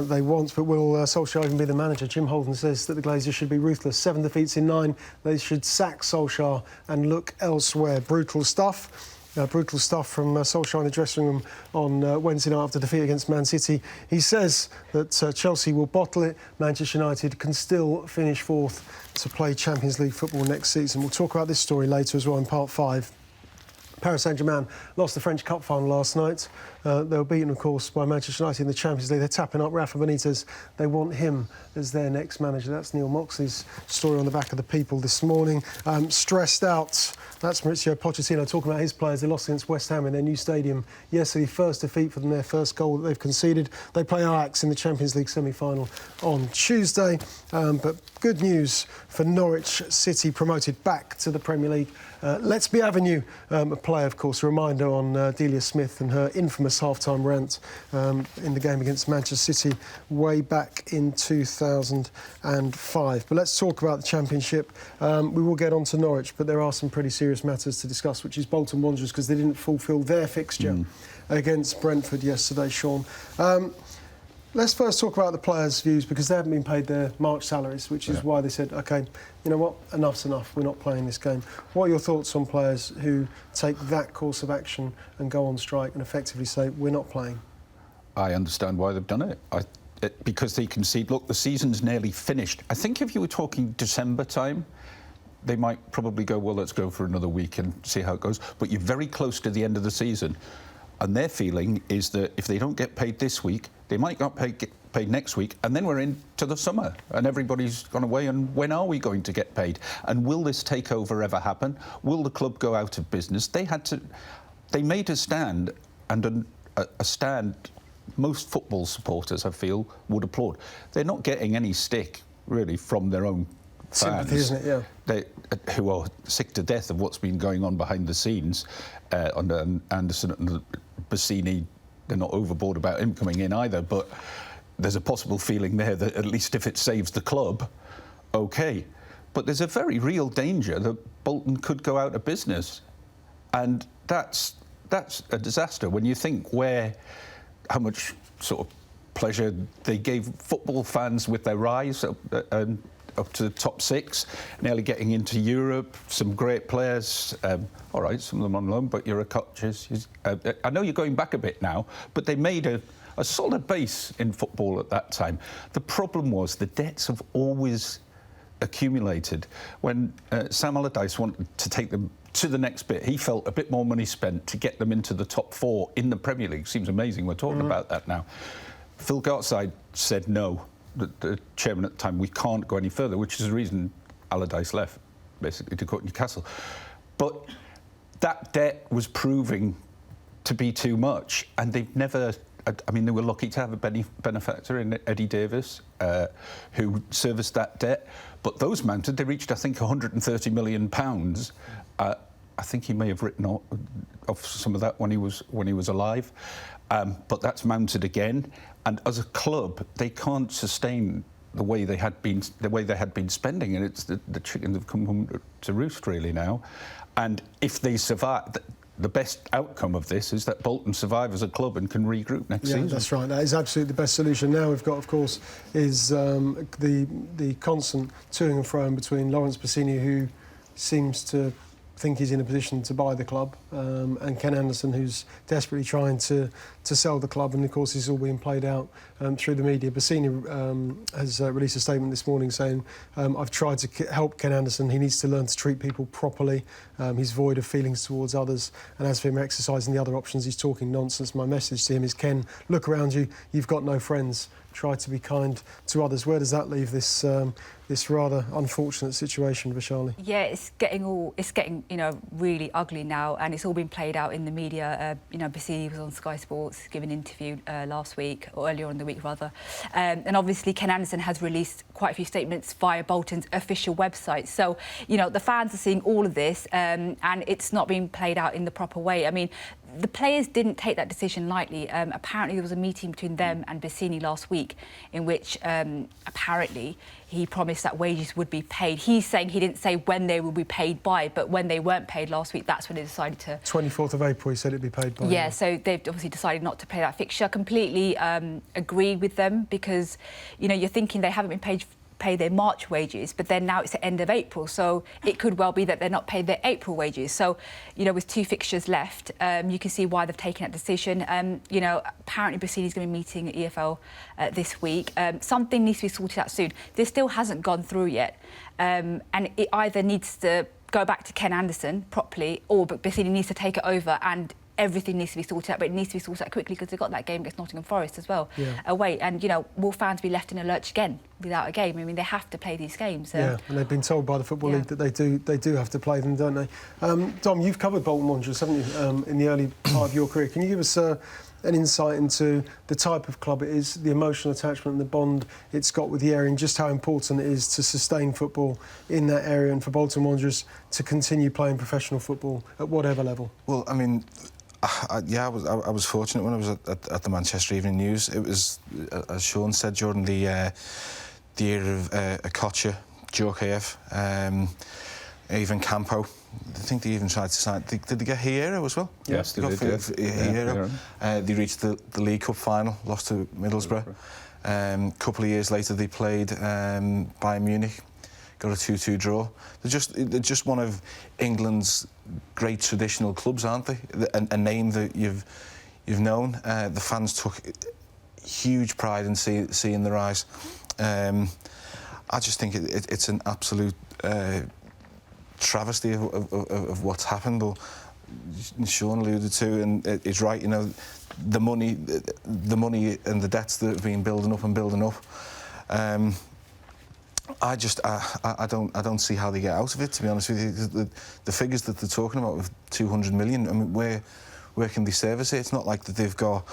they want. But will Solskjaer even be the manager? Jim Holden says that the Glazers should be ruthless. 7 defeats in 9. They should sack Solskjaer and look elsewhere. Brutal stuff. Brutal stuff from Solskjaer in the dressing room on Wednesday night after defeat against Man City. He says that Chelsea will bottle it. Manchester United can still finish fourth to play Champions League football next season. We'll talk about this story later as well in part 5. Paris Saint-Germain lost the French Cup final last night. They were beaten, of course, by Manchester United in the Champions League. They're tapping up Rafa Benitez. They want him as their next manager. That's Neil Moxley's story on the back of the People this morning. Stressed out. That's Mauricio Pochettino talking about his players. They lost against West Ham in their new stadium yesterday. First defeat for them, their first goal that they've conceded. They play Ajax in the Champions League semi-final on Tuesday. But good news for Norwich City, promoted back to the Premier League. Let's Be Avenue, a play, of course, a reminder on Delia Smith and her infamous half-time rant in the game against Manchester City way back in 2005. But let's talk about the Championship. We will get on to Norwich, but there are some pretty serious matters to discuss, which is Bolton Wanderers, because they didn't fulfil their fixture against Brentford yesterday, Shaun. Let's first talk about the players' views, because they haven't been paid their March salaries, which is why they said, OK, you know what, enough's enough, we're not playing this game. What are your thoughts on players who take that course of action and go on strike and effectively say, we're not playing? I understand why they've done it. Because they concede, look, the season's nearly finished. I think if you were talking December time, they might probably go, well, let's go for another week and see how it goes. But you're very close to the end of the season. And their feeling is that if they don't get paid this week, they might not get paid next week, and then we're into the summer, and everybody's gone away, and when are we going to get paid? And will this takeover ever happen? Will the club go out of business? They made a stand, and a stand most football supporters, I feel, would applaud. They're not getting any stick, really, from their own fans. Sympathy, isn't it? Yeah. Who are sick to death of what's been going on behind the scenes under Anderson and Bassini. They're not overboard about him coming in either, but there's a possible feeling there that at least if it saves the club, OK. But there's a very real danger that Bolton could go out of business. And that's a disaster when you think how much sort of pleasure they gave football fans with their rise up to the top 6, nearly getting into Europe, some great players. All right, some of them on loan, but you're a coaches. I know you're going back a bit now, but they made a solid base in football at that time. The problem was the debts have always accumulated. When Sam Allardyce wanted to take them to the next bit, he felt a bit more money spent to get them into the top 4 in the Premier League. Seems amazing we're talking about that now. Phil Gartside said no. The chairman at the time, we can't go any further, which is the reason Allardyce left, basically, to go to Newcastle. But that debt was proving to be too much, and they've never I mean, they were lucky to have a benefactor in Eddie Davis, who serviced that debt. But those mounted, they reached, I think, £130 million. I think he may have written off some of that when he was alive. But that's mounted again. And as a club, they can't sustain the way they had been spending, and it's the chickens have come home to roost really now. And if they survive, the best outcome of this is that Bolton survive as a club and can regroup next season. Yeah, that's right. That is absolutely the best solution. Now we've got, of course, is the constant toing and froing between Lawrence Bassini, who seems to think he's in a position to buy the club, and Ken Anderson, who's desperately trying to sell the club, and of course this is all being played out through the media. Bassini has released a statement this morning saying, I've tried to help Ken Anderson, he needs to learn to treat people properly, he's void of feelings towards others, and as for him exercising the other options, he's talking nonsense. My message to him is, Ken, look around you, you've got no friends, try to be kind to others. Where does that leave this this rather unfortunate situation, Vaishali? Yeah, it's getting really ugly now, and it's all been played out in the media. Bassini was on Sky Sports giving an interview last week, or earlier on the week rather, and obviously Ken Anderson has released quite a few statements via Bolton's official website. So the fans are seeing all of this, and it's not being played out in the proper way. I mean, the players didn't take that decision lightly. Apparently there was a meeting between them and Bassini last week in which apparently he promised that wages would be paid. He's saying he didn't say when they will be paid by, but when they weren't paid last week, that's when they decided to... 24th of April, he said it'd be paid by. Yeah, so they've obviously decided not to play that fixture. Completely agreed with them, because, you're thinking they haven't been paid their March wages, but then now it's the end of April, so it could well be that they're not paid their April wages. So, with 2 fixtures left, you can see why they've taken that decision. Apparently Bassini's going to be meeting at EFL this week. Something needs to be sorted out soon. This still hasn't gone through yet, and it either needs to go back to Ken Anderson properly, or Bassini needs to take it over, and everything needs to be sorted out, but it needs to be sorted out quickly, because they've got that game against Nottingham Forest as well, away. And, will fans be left in a lurch again without a game? I mean, they have to play these games. Yeah, and they've been told by the Football League that they do have to play them, don't they? Dom, you've covered Bolton Wanderers, haven't you, in the early part of your career. Can you give us an insight into the type of club it is, the emotional attachment and the bond it's got with the area, and just how important it is to sustain football in that area, and for Bolton Wanderers to continue playing professional football at whatever level? Well, I mean, I was fortunate when I was at the Manchester Evening News. It was, as Shaun said, during the era of Okocha, Djorkaeff, even Campo. I think they even tried to sign... Did they get Hierro as well? Yes, they did. Hierro. They reached the League Cup final, lost to Middlesbrough. A couple of years later, they played Bayern Munich, got a 2-2 draw. They're just one of England's great traditional clubs, aren't they? A name that you've known. The fans took huge pride in seeing the rise. I just think it's an absolute travesty of what's happened. But Shaun alluded to, and it's right. The money and the debts that have been building up. I don't see how they get out of it, to be honest with you. The figures that they're talking about with 200 million, I mean, where can they service it? It's not like that they've got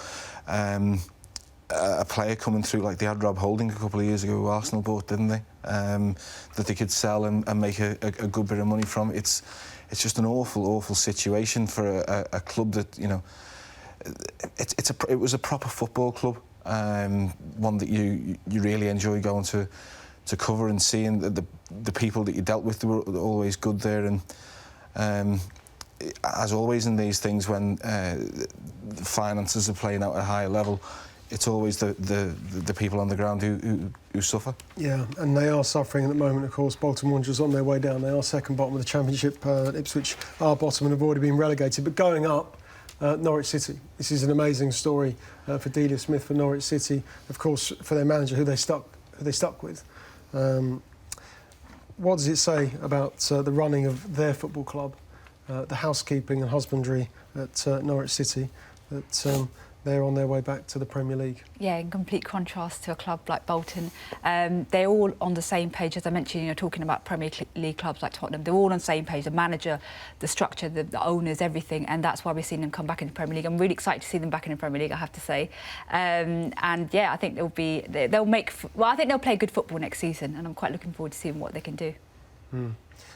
a player coming through like they had Rob Holding a couple of years ago, who Arsenal bought, didn't they? That they could sell and make a good bit of money from. It's just an awful situation for a club that, it was a proper football club, one that you really enjoy going to cover, and seeing the people that you dealt with were always good there. And as always in these things, when the finances are playing out at a higher level, it's always the people on the ground who suffer. Yeah, and they are suffering at the moment, of course. Bolton Wanderers on their way down. They are second bottom of the Championship. Ipswich are bottom and have already been relegated. But going up, Norwich City. This is an amazing story for Delia Smith, for Norwich City. Of course, for their manager, who they stuck with. What does it say about the running of their football club, the housekeeping and husbandry at Norwich City, that they're on their way back to the Premier League. Yeah, in complete contrast to a club like Bolton. They're all on the same page, as I mentioned, you know, talking about Premier League clubs like Tottenham. They're all on the same page, the manager, the structure, the owners, everything, and that's why we're seeing them come back in the Premier League. I'm really excited to see them back in the Premier League, I have to say. And yeah, I think they'll play good football next season, and I'm quite looking forward to seeing what they can do.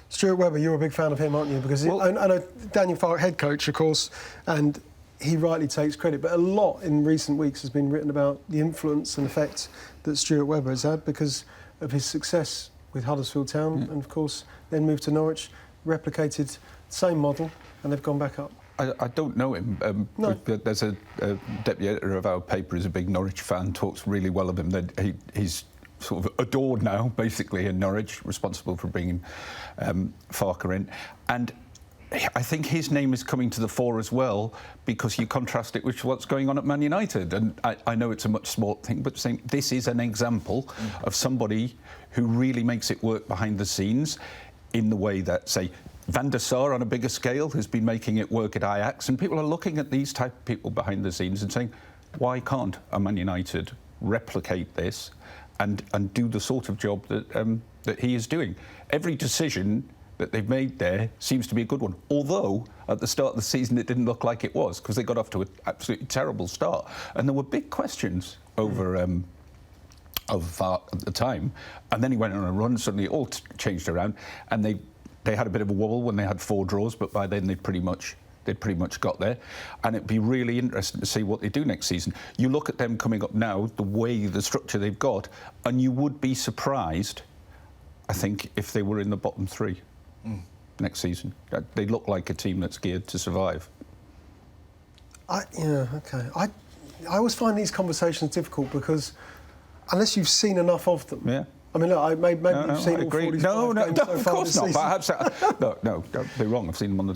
Stuart Webber, you're a big fan of him, aren't you? Because I know Daniel Farke, head coach, of course, and he rightly takes credit, but a lot in recent weeks has been written about the influence and effect that Stuart Webber has had because of his success with Huddersfield Town, and of course then moved to Norwich, replicated the same model, and they've gone back up. I don't know him. No. There's a deputy editor of our paper who's a big Norwich fan, talks really well of him. That he's sort of adored now, basically, in Norwich, responsible for bringing Farke in. And I think his name is coming to the fore as well because you contrast it with what's going on at Man United. And I know it's a much smaller thing, but saying this is an example of somebody who really makes it work behind the scenes in the way that, say, Van der Sar on a bigger scale has been making it work at Ajax. And people are looking at these type of people behind the scenes and saying, why can't a Man United replicate this and do the sort of job that he is doing? Every decision that they've made there seems to be a good one. Although, at the start of the season, it didn't look like it was, because they got off to an absolutely terrible start. And there were big questions over Farke at the time. And then he went on a run, suddenly it all changed around. And they had a bit of a wobble when they had 4 draws, but by then they'd pretty much got there. And it'd be really interesting to see what they do next season. You look at them coming up now, the structure they've got, and you would be surprised, I think, if they were in the bottom 3. Next season. They look like a team that's geared to survive. I always find these conversations difficult because unless you've seen enough of them. Yeah. I mean, look, maybe you've seen all 45 games so of far course this not. season. No, don't be wrong. I've seen them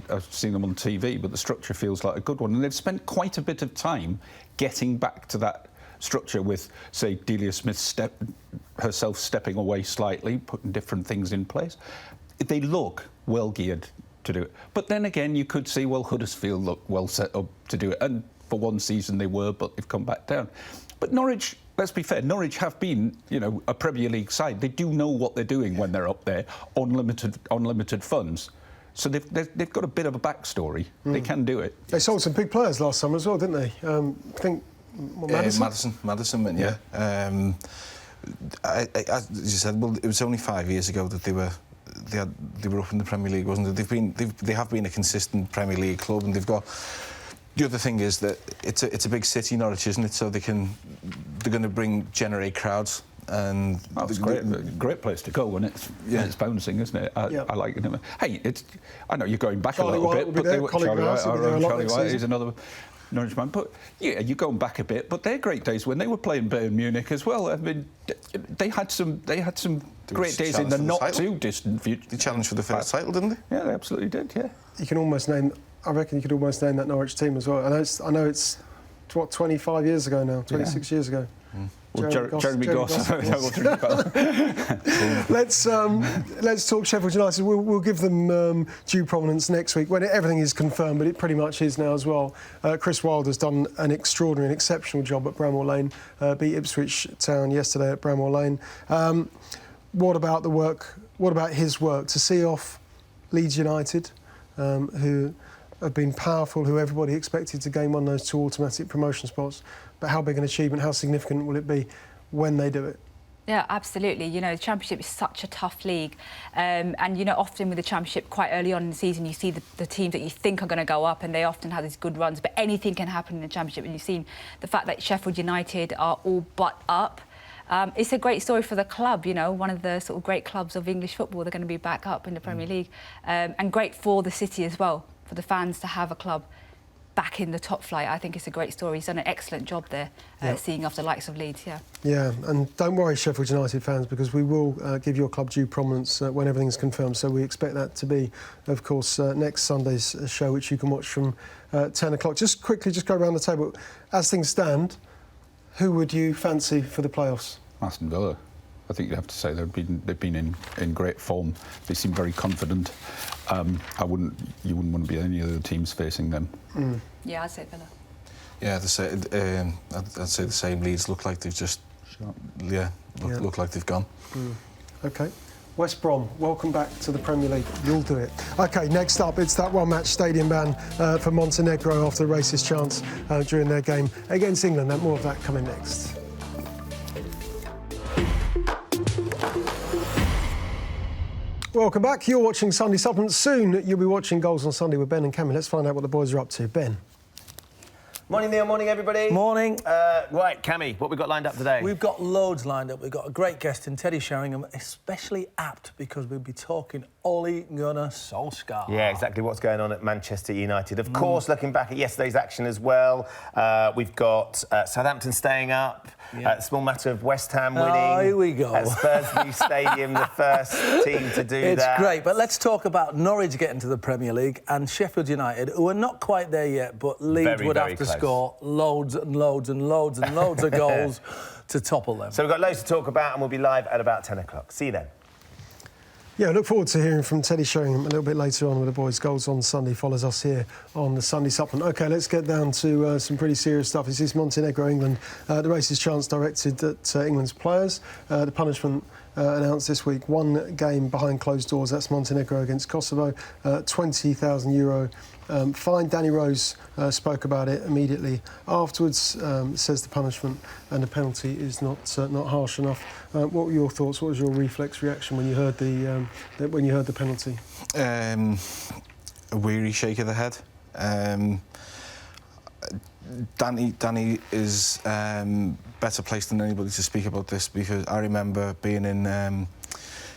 on TV, but the structure feels like a good one, and they've spent quite a bit of time getting back to that structure with, say, Delia Smith herself stepping away slightly, putting different things in place. They look well geared to do it. But then again, you could see, well, Huddersfield look well set up to do it. And for one season they were, but they've come back down. But Norwich, let's be fair, Norwich have been, you know, a Premier League side. They do know what they're doing when they're up there on limited funds. So they've got a bit of a backstory. They can do it. They sold some big players last summer as well, didn't they? I think Madison went, yeah. As you said, well, it was only 5 years ago that they were up in the Premier League, wasn't it? They have been a consistent Premier League club, and they've got. The other thing is that it's a big city, Norwich, isn't it? So they're going to generate crowds, and it's great place to go when it's bouncing, isn't it? I like it. Hey, I know you're going back Charlie a little White bit, but Charlie White is another Norwich man. But yeah, you're going back a bit. But they're great days when they were playing Bayern Munich as well. I mean, they had some great days in the not too distant future. They challenged for the first title, didn't they? Yeah, they absolutely did. Yeah. You can almost name. I reckon you could almost name that Norwich team as well. I know it's 25 years ago now, 26 years ago. Well, Jeremy Goss. Let's talk Sheffield United. We'll give them due prominence next week when everything is confirmed, but it pretty much is now as well. Chris Wilder's done an extraordinary and exceptional job at Bramall Lane, beat Ipswich Town yesterday at Bramall Lane. What about the work? What about his work to see off Leeds United, who have been powerful, who everybody expected to gain one of those 2 automatic promotion spots? But how big an achievement, how significant will it be when they do it? Yeah, absolutely. You know, the Championship is such a tough league. And, you know, often with the Championship, quite early on in the season, you see the teams that you think are going to go up, and they often have these good runs. But anything can happen in the Championship. And you've seen the fact that Sheffield United are all but up. It's a great story for the club, you know, one of the sort of great clubs of English football. They're going to be back up in the Premier League. And great for the city as well, for the fans to have a club back in the top flight. I think it's a great story. He's done an excellent job there, seeing off the likes of Leeds, Yeah, and don't worry, Sheffield United fans, because we will give your club due prominence when everything's confirmed. So we expect that to be, of course, next Sunday's show, which you can watch from 10 o'clock. Just quickly, just go around the table. As things stand, who would you fancy for the playoffs? Aston Villa. I think you have to say they've been in great form. They seem very confident. You wouldn't want to be any of the teams facing them. Yeah, I'd say Villa. Yeah, I'd say the same. Leeds look like they've just, look like they've gone. OK. West Brom, welcome back to the Premier League. You'll do it. OK, next up, it's that one-match stadium ban for Montenegro after the racist chants during their game against England. And more of that coming next. Welcome back. You're watching Sunday Supplement. Soon, you'll be watching Goals on Sunday with Ben and Cammy. Let's find out what the boys are up to. Ben. Morning, Neil. Morning, everybody. Morning. Right, Cammy, what we got lined up today? We've got loads lined up. We've got a great guest in Teddy Sheringham, especially apt because we'll be talking Ole Gunnar Solskjaer. Yeah, exactly what's going on at Manchester United. Of course, looking back at yesterday's action as well, we've got Southampton staying up, small matter of West Ham winning. Oh, here we go. At Spurs' new stadium, the first team to do that. It's great, but let's talk about Norwich getting to the Premier League and Sheffield United, who are not quite there yet, but Leeds would have to score loads and loads and loads and loads of goals to topple them. So we've got loads to talk about, and we'll be live at about 10 o'clock. See you then. Yeah, I look forward to hearing from Teddy Sheringham a little bit later on with the boys. Goals on Sunday follows us here on the Sunday Supplement. OK, let's get down to some pretty serious stuff. This is Montenegro, England. The racist chants directed at England's players. The punishment announced this week, 1 game behind closed doors. That's Montenegro against Kosovo. €20,000 fine. Danny Rose spoke about it immediately afterwards. Says the punishment and the penalty is not harsh enough. What were your thoughts? What was your reflex reaction when you heard the penalty? A weary shake of the head. Danny is better placed than anybody to speak about this because I remember being in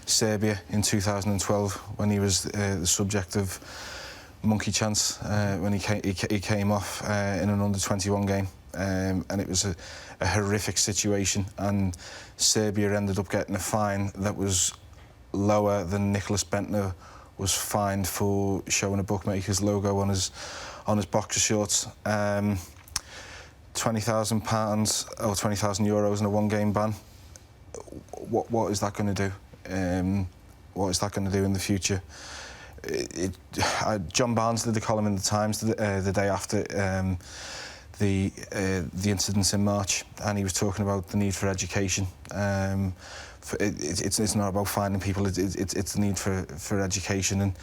Serbia in 2012 when he was the subject of monkey chants when he came off in an under-21 game, and it was a horrific situation, and Serbia ended up getting a fine that was lower than Nicholas Bentner was fined for showing a bookmaker's logo on his boxer shorts. £20,000 or €20,000 in a one-game ban. What is that going to do? What is that going to do in the future? John Barnes did a column in the Times the day after the incidents in March, and he was talking about the need for education. It's not about finding people; it's the need for education, and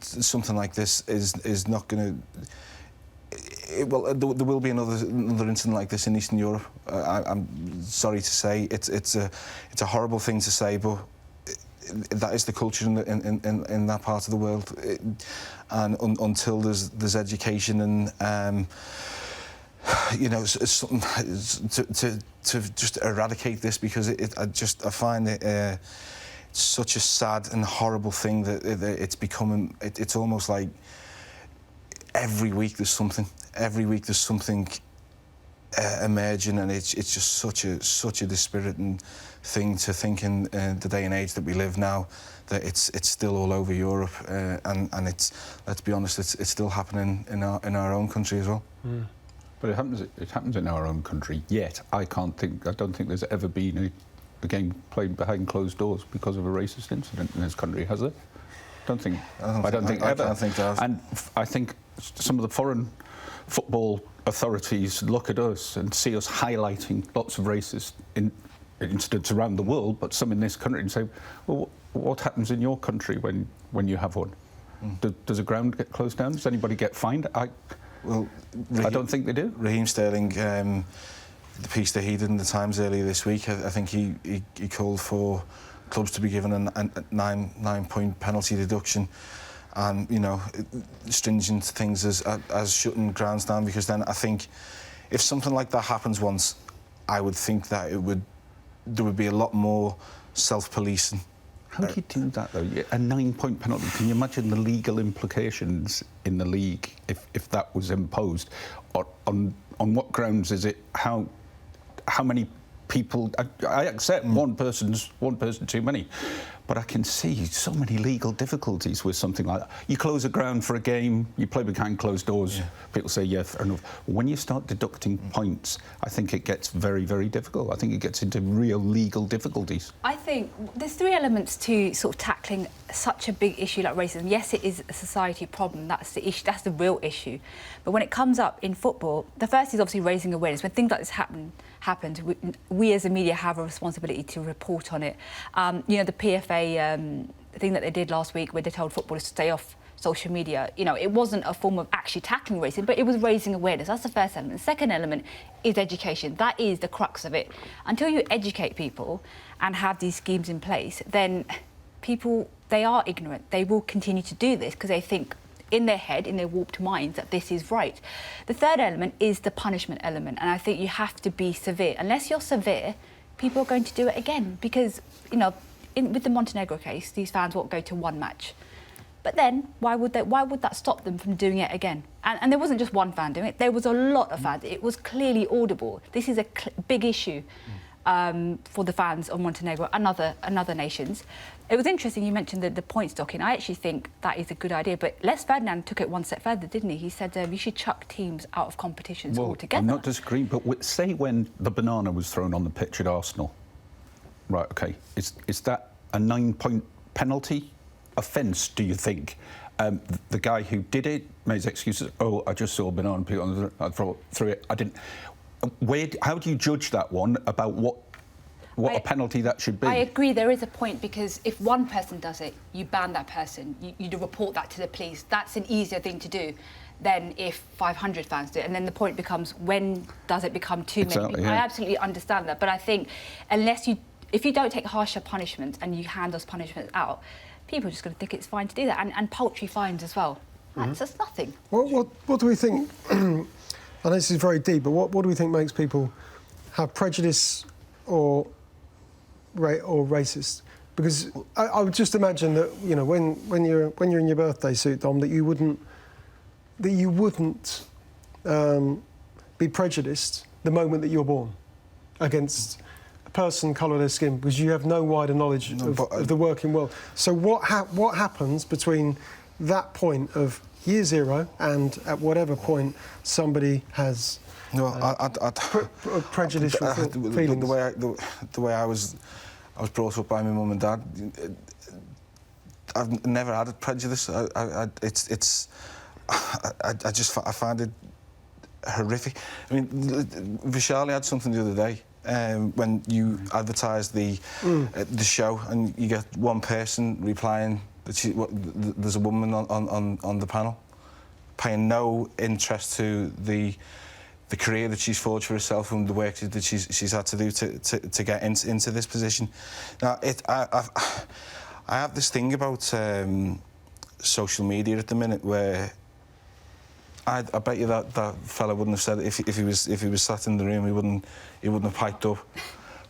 something like this is not going to. Well, there will be another incident like this in Eastern Europe. I'm sorry to say, it's a horrible thing to say, but that is the culture in that part of the world. And until there's education and something to just eradicate this, because I find it such a sad and horrible thing that it's becoming. It's almost like every week there's something. Every week there's something emerging, and it's just such a dispiriting thing to think in the day and age that we live now, that it's still all over Europe, and it's, let's be honest, it's still happening in our own country as well. But it happens in our own country. Yet I don't think there's ever been a game played behind closed doors because of a racist incident in this country, has there? I don't think ever. I don't think there has. And I think some of the foreign football authorities look at us and see us highlighting lots of racist incidents around the world, but some in this country, and say, well, what happens in your country when you have one? Does a ground get closed down? Does anybody get fined? I don't think they do. Raheem Sterling, the piece that he did in the Times earlier this week, I think he called for clubs to be given a 9-point penalty deduction, and stringent things as shutting grounds down, because then I think if something like that happens once, I would think that there would be a lot more self-policing. How do you do that, though? A 9-point penalty. Can you imagine the legal implications in the league if that was imposed? On what grounds is it? How many people? I accept one person too many, But I can see so many legal difficulties with something like that. You close a ground for a game, you play behind closed doors, people say, yeah, fair enough. When you start deducting points, I think it gets very, very difficult. I think it gets into real legal difficulties. I think there's three elements to sort of tackling such a big issue like racism. Yes, it is a society problem, that's the issue, that's the real issue. But when it comes up in football, the first is obviously raising awareness. When things like this happen, we as a media have a responsibility to report on it. You know, the PFA thing that they did last week where they told footballers to stay off social media, you know, it wasn't a form of actually tackling racism, but it was raising awareness. That's the first element. The second element is education. That is the crux of it. Until you educate people and have these schemes in place, then people, they are ignorant. They will continue to do this because they think in their head, in their warped minds, that this is right. The third element is the punishment element, and I think you have to be severe. Unless you're severe, people are going to do it again because, you know, with the Montenegro case, these fans won't go to one match. But then, why would that stop them from doing it again? And there wasn't just one fan doing it, there was a lot of fans. It was clearly audible. This is a big issue for the fans of Montenegro and other nations. It was interesting you mentioned the points docking. I actually think that is a good idea, but Les Ferdinand took it one step further, didn't he? He said you should chuck teams out of competitions altogether. I'm not disagreeing, but say when the banana was thrown on the pitch at Arsenal. Right, OK. Is that a 9-point penalty offence, do you think? The guy who did it made his excuses. Oh, I just saw a banana put on I threw it. I didn't. How do you judge that one about what a penalty that should be? I agree, there is a point, because if one person does it, you ban that person. You report that to the police. That's an easier thing to do than if 500 fans do it. And then the point becomes, when does it become too many? Yeah. I absolutely understand that, but I think if you don't take harsher punishments and you hand those punishments out, people are just going to think it's fine to do that. And paltry fines as well. That's just nothing. What do we think? I know this is very deep, but what do we think makes people have prejudice or racist? Because I would just imagine that, you know, when you're in your birthday suit, Dom, that you wouldn't be prejudiced the moment that you're born against a person, colour of their skin, because you have no wider knowledge of the working world. So what happens between that point of year zero and at whatever point somebody has prejudicial feelings? The way I was brought up by my mum and dad, I've never had a prejudice. I find it horrific. I mean, Vaishali had something the other day when you advertised the show, and you get one person replying that there's a woman on the panel, paying no interest to the career that she's forged for herself and the work that she's had to do to get into this position. Now, I have this thing about social media at the minute where I bet you that fella wouldn't have said it if he was sat in the room. He wouldn't have piped up.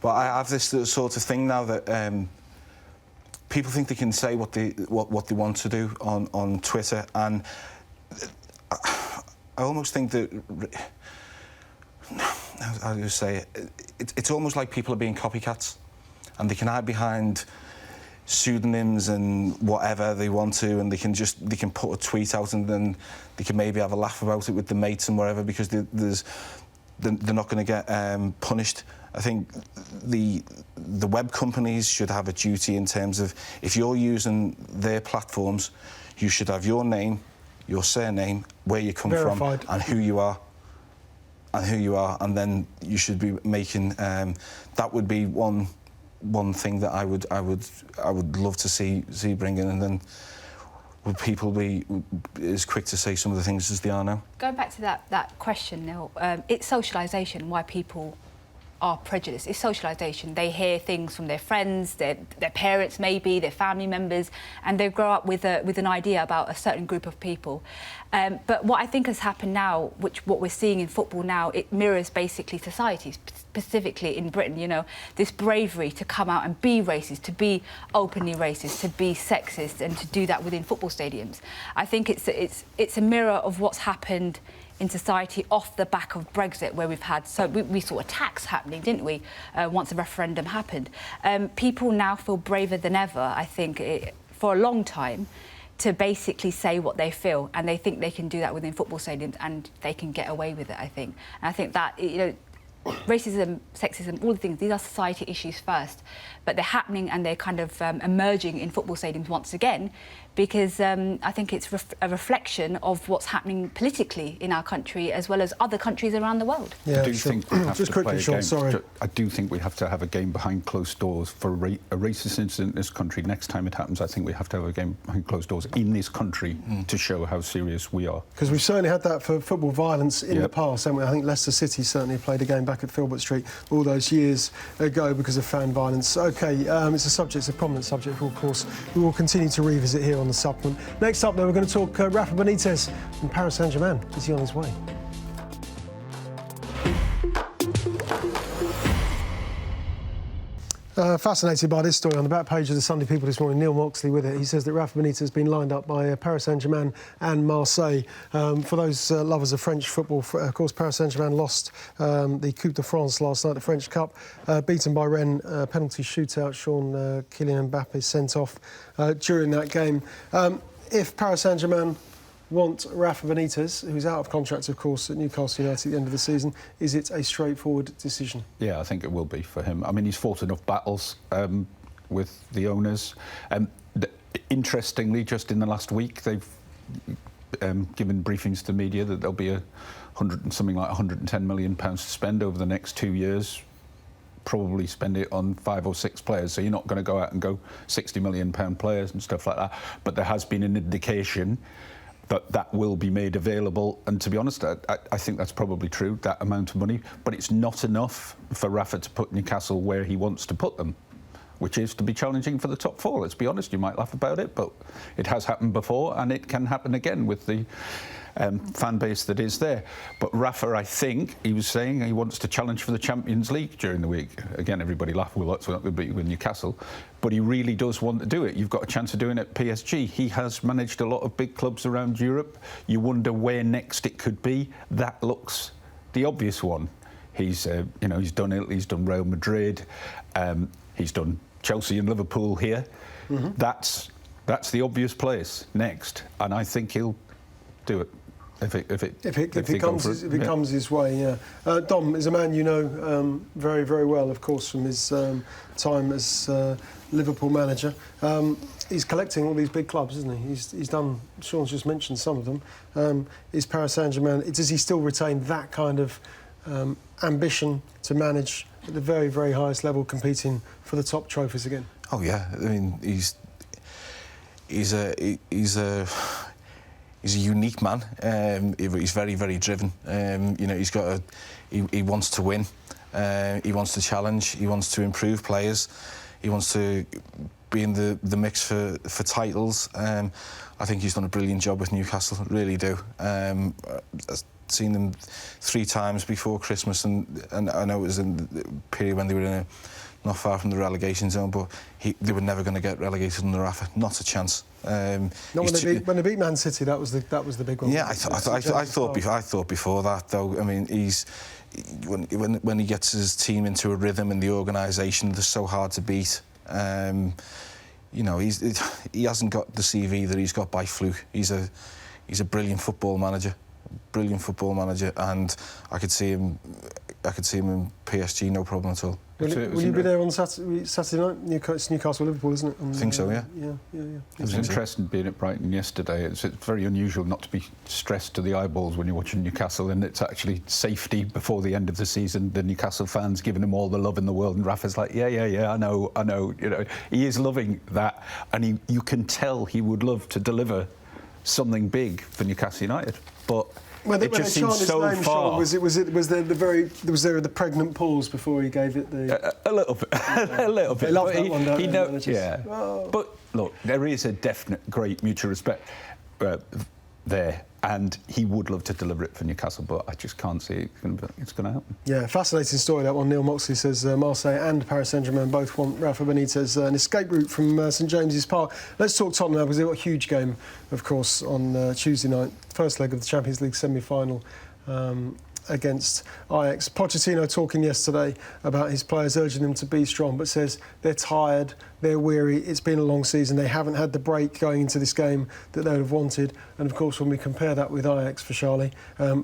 But I have this sort of thing now that people think they can say what they want to do on Twitter, and I almost think that. How do you say it? It's almost like people are being copycats, and they can hide behind pseudonyms and whatever they want to, and they can put a tweet out, and then they can maybe have a laugh about it with the mates and whatever, because they're not going to get punished. I think the web companies should have a duty in terms of, if you're using their platforms, you should have your name, your surname, where you come verified from, and who you are. And then you should be making. That would be one thing that I would love to see bring in, and then would people be as quick to say some of the things as they are now? Going back to that question, Neil, it's socialisation why people are prejudiced. It's socialisation. They hear things from their friends, their parents maybe, their family members, and they grow up with an idea about a certain group of people. But what I think has happened now, what we're seeing in football now, it mirrors basically society, specifically in Britain, you know, this bravery to come out and be racist, to be openly racist, to be sexist, and to do that within football stadiums. I think it's a mirror of what's happened in society off the back of Brexit, where we saw attacks happening, didn't we, once the referendum happened. People now feel braver than ever, I think, for a long time, to basically say what they feel, and they think they can do that within football stadiums, and they can get away with it, I think. And I think that, you know, racism, sexism, all the things, these are society issues first, but they're happening and they're kind of emerging in football stadiums once again, because I think it's a reflection of what's happening politically in our country as well as other countries around the world. Yeah, I do think we have just to quickly, play a Shaun, game. sorry. I do think we have to have a game behind closed doors for a racist incident in this country. Next time it happens, I think we have to have a game behind closed doors in this country to show how serious we are. Because we've certainly had that for football violence in the past, haven't we? I think Leicester City certainly played a game back at Filbert Street all those years ago because of fan violence. OK, it's a prominent subject, of course, we will continue to revisit here on The Supplement. Next up, though, we're going to talk Rafa Benitez from Paris Saint-Germain. Is he on his way? Fascinated by this story on the back page of the Sunday People this morning. Neil Moxley with it. He says that Rafa Benitez has been lined up by Paris Saint-Germain and Marseille. For those lovers of French football, of course, Paris Saint-Germain lost the Coupe de France last night, the French Cup, beaten by Rennes, penalty shootout. Shaun, Kylian Mbappe sent off during that game. If Paris Saint-Germain want Rafa Benitez, who's out of contract, of course, at Newcastle United at the end of the season, is it a straightforward decision? Yeah, I think it will be for him. I mean, he's fought enough battles with the owners. Interestingly, just in the last week, they've given briefings to the media that there'll be something like £110 million to spend over the next 2 years. Probably spend it on 5 or 6 players, so you're not going to go out and go £60 million players and stuff like that. But there has been an indication that will be made available, and to be honest, I think that's probably true, that amount of money, but it's not enough for Rafa to put Newcastle where he wants to put them, which is to be challenging for the top 4. Let's be honest, you might laugh about it, but it has happened before, and it can happen again with the fan base that is there. But Rafa, I think, he was saying he wants to challenge for the Champions League during the week. Again, everybody laughed, well, that's not going to be with Newcastle. But he really does want to do it. You've got a chance of doing it at PSG. He has managed a lot of big clubs around Europe. You wonder where next it could be. That looks the obvious one. He's done Italy, he's done Real Madrid, he's done Chelsea and Liverpool here. Mm-hmm. That's the obvious place next, and I think he'll do it. If it comes his way, yeah. Dom is a man you know very, very well, of course, from his time as Liverpool manager. He's collecting all these big clubs, isn't he? He's done. Shaun's just mentioned some of them. Is Paris Saint-Germain? Does he still retain that kind of ambition to manage at the very, very highest level, competing for the top trophies again? Oh yeah, I mean he's a unique man. He's very, very driven. He wants to win. He wants to challenge. He wants to improve players. He wants to be in the mix for titles. I think he's done a brilliant job with Newcastle. Really do. I've seen them 3 times before Christmas, and I know it was in the period when they were not far from the relegation zone, but they were never going to get relegated under Rafa. Not a chance. When they beat Man City, that was the big one. Yeah, I thought before that, though. I mean, when he gets his team into a rhythm in the organisation, they're so hard to beat. He hasn't got the CV that he's got by fluke. He's a brilliant football manager. And I could see him in PSG, no problem at all. Will you be there on Saturday night? Newcastle, Liverpool, isn't it? I think so, yeah. Yeah. It was interesting being at Brighton yesterday. It's very unusual not to be stressed to the eyeballs when you're watching Newcastle, and it's actually safety before the end of the season. The Newcastle fans giving him all the love in the world, and Rafa's like, yeah, I know. You know, he is loving that, and you can tell he would love to deliver something big for Newcastle United, but it just seems so far. Was there the pregnant pause before he gave it the? A little bit, a little bit. They love that one, don't they? Yeah. Oh. But look, there is a definite great mutual respect there, and he would love to deliver it for Newcastle, but I just can't see it's going to happen. Yeah, fascinating story, that one. Neil Moxley says Marseille and Paris Saint-Germain both want Rafa Benitez, an escape route from St James's Park. Let's talk Tottenham now, because they've got a huge game, of course, on Tuesday night. First leg of the Champions League semi-final against Ajax. Pochettino talking yesterday about his players, urging them to be strong, but says they're tired, they're weary, it's been a long season, they haven't had the break going into this game that they would have wanted. And of course, when we compare that with Ajax, Vaishali,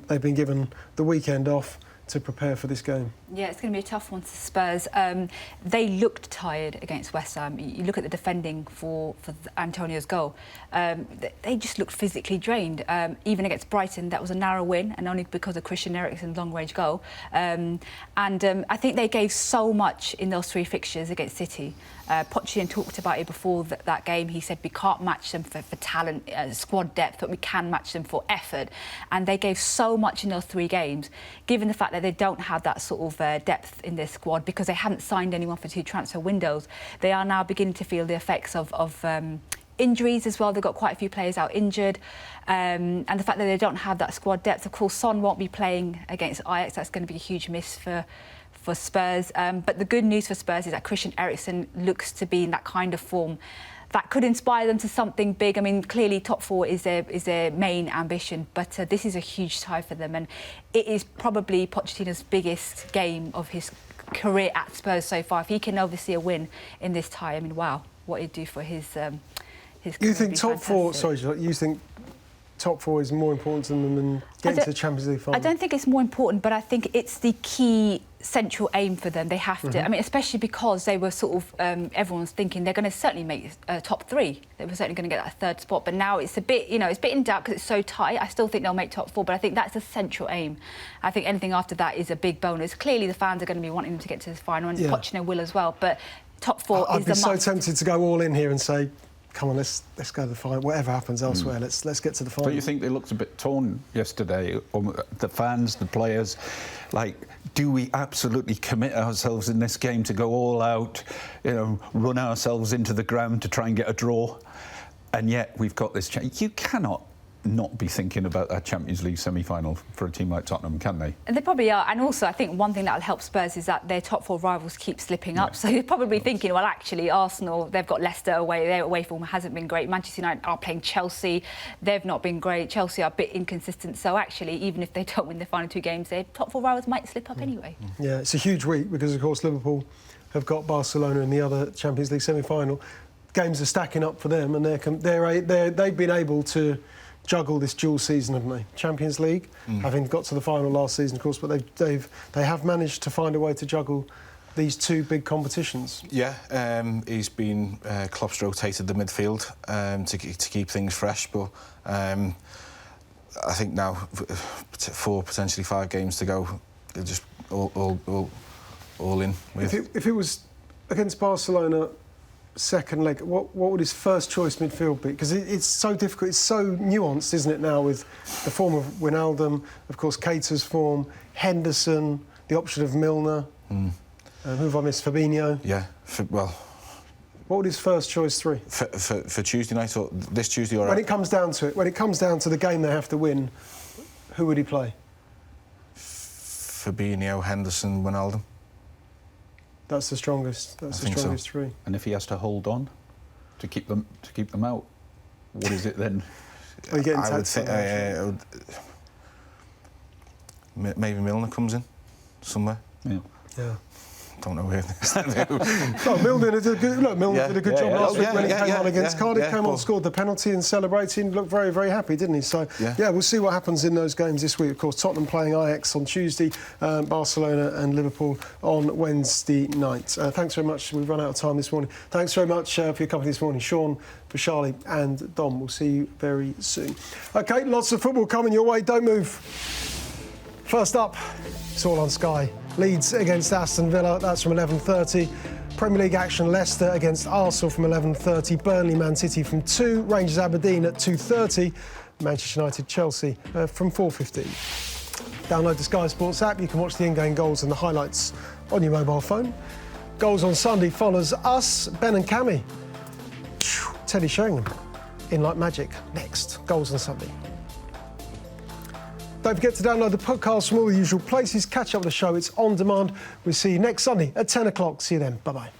they've been given the weekend off to prepare for this game. Yeah, it's going to be a tough one to Spurs. They looked tired against West Ham. You look at the defending for Antonio's goal. They just looked physically drained. Even against Brighton, that was a narrow win, and only because of Christian Eriksen's long-range goal. I think they gave so much in those 3 fixtures against City. Pochettino talked about it before that game. He said we can't match them for talent, squad depth, but we can match them for effort. And they gave so much in those 3 games, given the fact that they don't have that sort of depth in their squad because they haven't signed anyone for 2 transfer windows. They are now beginning to feel the effects of injuries as well. They've got quite a few players out injured. And the fact that they don't have that squad depth. Of course, Son won't be playing against Ajax. That's going to be a huge miss for Spurs. But the good news for Spurs is that Christian Eriksen looks to be in that kind of form that could inspire them to something big. I mean, clearly top 4 is their main ambition, but this is a huge tie for them, and it is probably Pochettino's biggest game of his career at Spurs so far. If he can oversee a win in this tie, I mean, wow, what it'd do for his career. You think top 4? Sorry, you think top 4 is more important than getting to the Champions League final? I don't think it's more important, but I think it's the key central aim for them. They have to. I mean, especially because they were sort of everyone's thinking they're going to certainly make top 3. They were certainly going to get that 3rd spot. But now it's a bit, it's a bit in doubt because it's so tight. I still think they'll make top 4, but I think that's the central aim. I think anything after that is a big bonus. Clearly, the fans are going to be wanting them to get to the final, and Pochettino will as well. But top 4 is the must. I'd be so tempted to go all in here and say, come on, let's go to the final. Whatever happens elsewhere, let's get to the final. Don't you think they looked a bit torn yesterday? The fans, the players, like, do we absolutely commit ourselves in this game to go all out, run ourselves into the ground to try and get a draw? And yet we've got this chance. You cannot not be thinking about that Champions League semi-final for a team like Tottenham, can they? And they probably are. And also, I think one thing that will help Spurs is that their top 4 rivals keep slipping up. So you're probably thinking, well, actually, Arsenal, they've got Leicester away. Their away form hasn't been great. Manchester United are playing Chelsea. They've not been great. Chelsea are a bit inconsistent. So actually, even if they don't win the final 2 games, their top 4 rivals might slip up anyway. Yeah, it's a huge week because, of course, Liverpool have got Barcelona in the other Champions League semi-final. Games are stacking up for them, and they've been able to juggle this dual season, haven't they? Champions League, having got to the final last season, of course, but they have managed to find a way to juggle these 2 big competitions. Yeah, he's been Klopp's rotated the midfield to keep things fresh, but I think now 4, potentially 5 games to go, they're just all in with. If it was against Barcelona, second leg, what would his first choice midfield be? Because it's so difficult, it's so nuanced, isn't it, now, with the form of Wijnaldum, of course, Keita's form, Henderson, the option of Milner. Who have I missed? Fabinho? Yeah, what would his first choice 3? For Tuesday night, or this Tuesday, or... When it comes down to it, when it comes down to the game they have to win, who would he play? Fabinho, Henderson, Wijnaldum. That's the strongest. That's the strongest so. 3. And if he has to hold on to keep them out, what is it then? Are you getting I would think maybe Milner comes in somewhere. Yeah. Don't know where. No, Milner did a good job last week when he came on against Cardiff. Came on, scored the penalty and celebrating. Looked very, very happy, didn't he? So we'll see what happens in those games this week. Of course, Tottenham playing Ajax on Tuesday, Barcelona and Liverpool on Wednesday night. Thanks very much. We've run out of time this morning. Thanks very much for your company this morning, Shaun, Vaishali and Dom. We'll see you very soon. OK, lots of football coming your way. Don't move. First up, it's all on Sky. Leeds against Aston Villa, that's from 11:30. Premier League action, Leicester against Arsenal from 11:30. Burnley, Man City from 2. Rangers, Aberdeen at 2:30. Manchester United, Chelsea from 4:15. Download the Sky Sports app. You can watch the in-game goals and the highlights on your mobile phone. Goals on Sunday follows us, Ben and Cammy. Teddy Sheringham in like magic. Next, Goals on Sunday. Don't forget to download the podcast from all the usual places. Catch up with the show. It's on demand. We'll see you next Sunday at 10 o'clock. See you then. Bye-bye.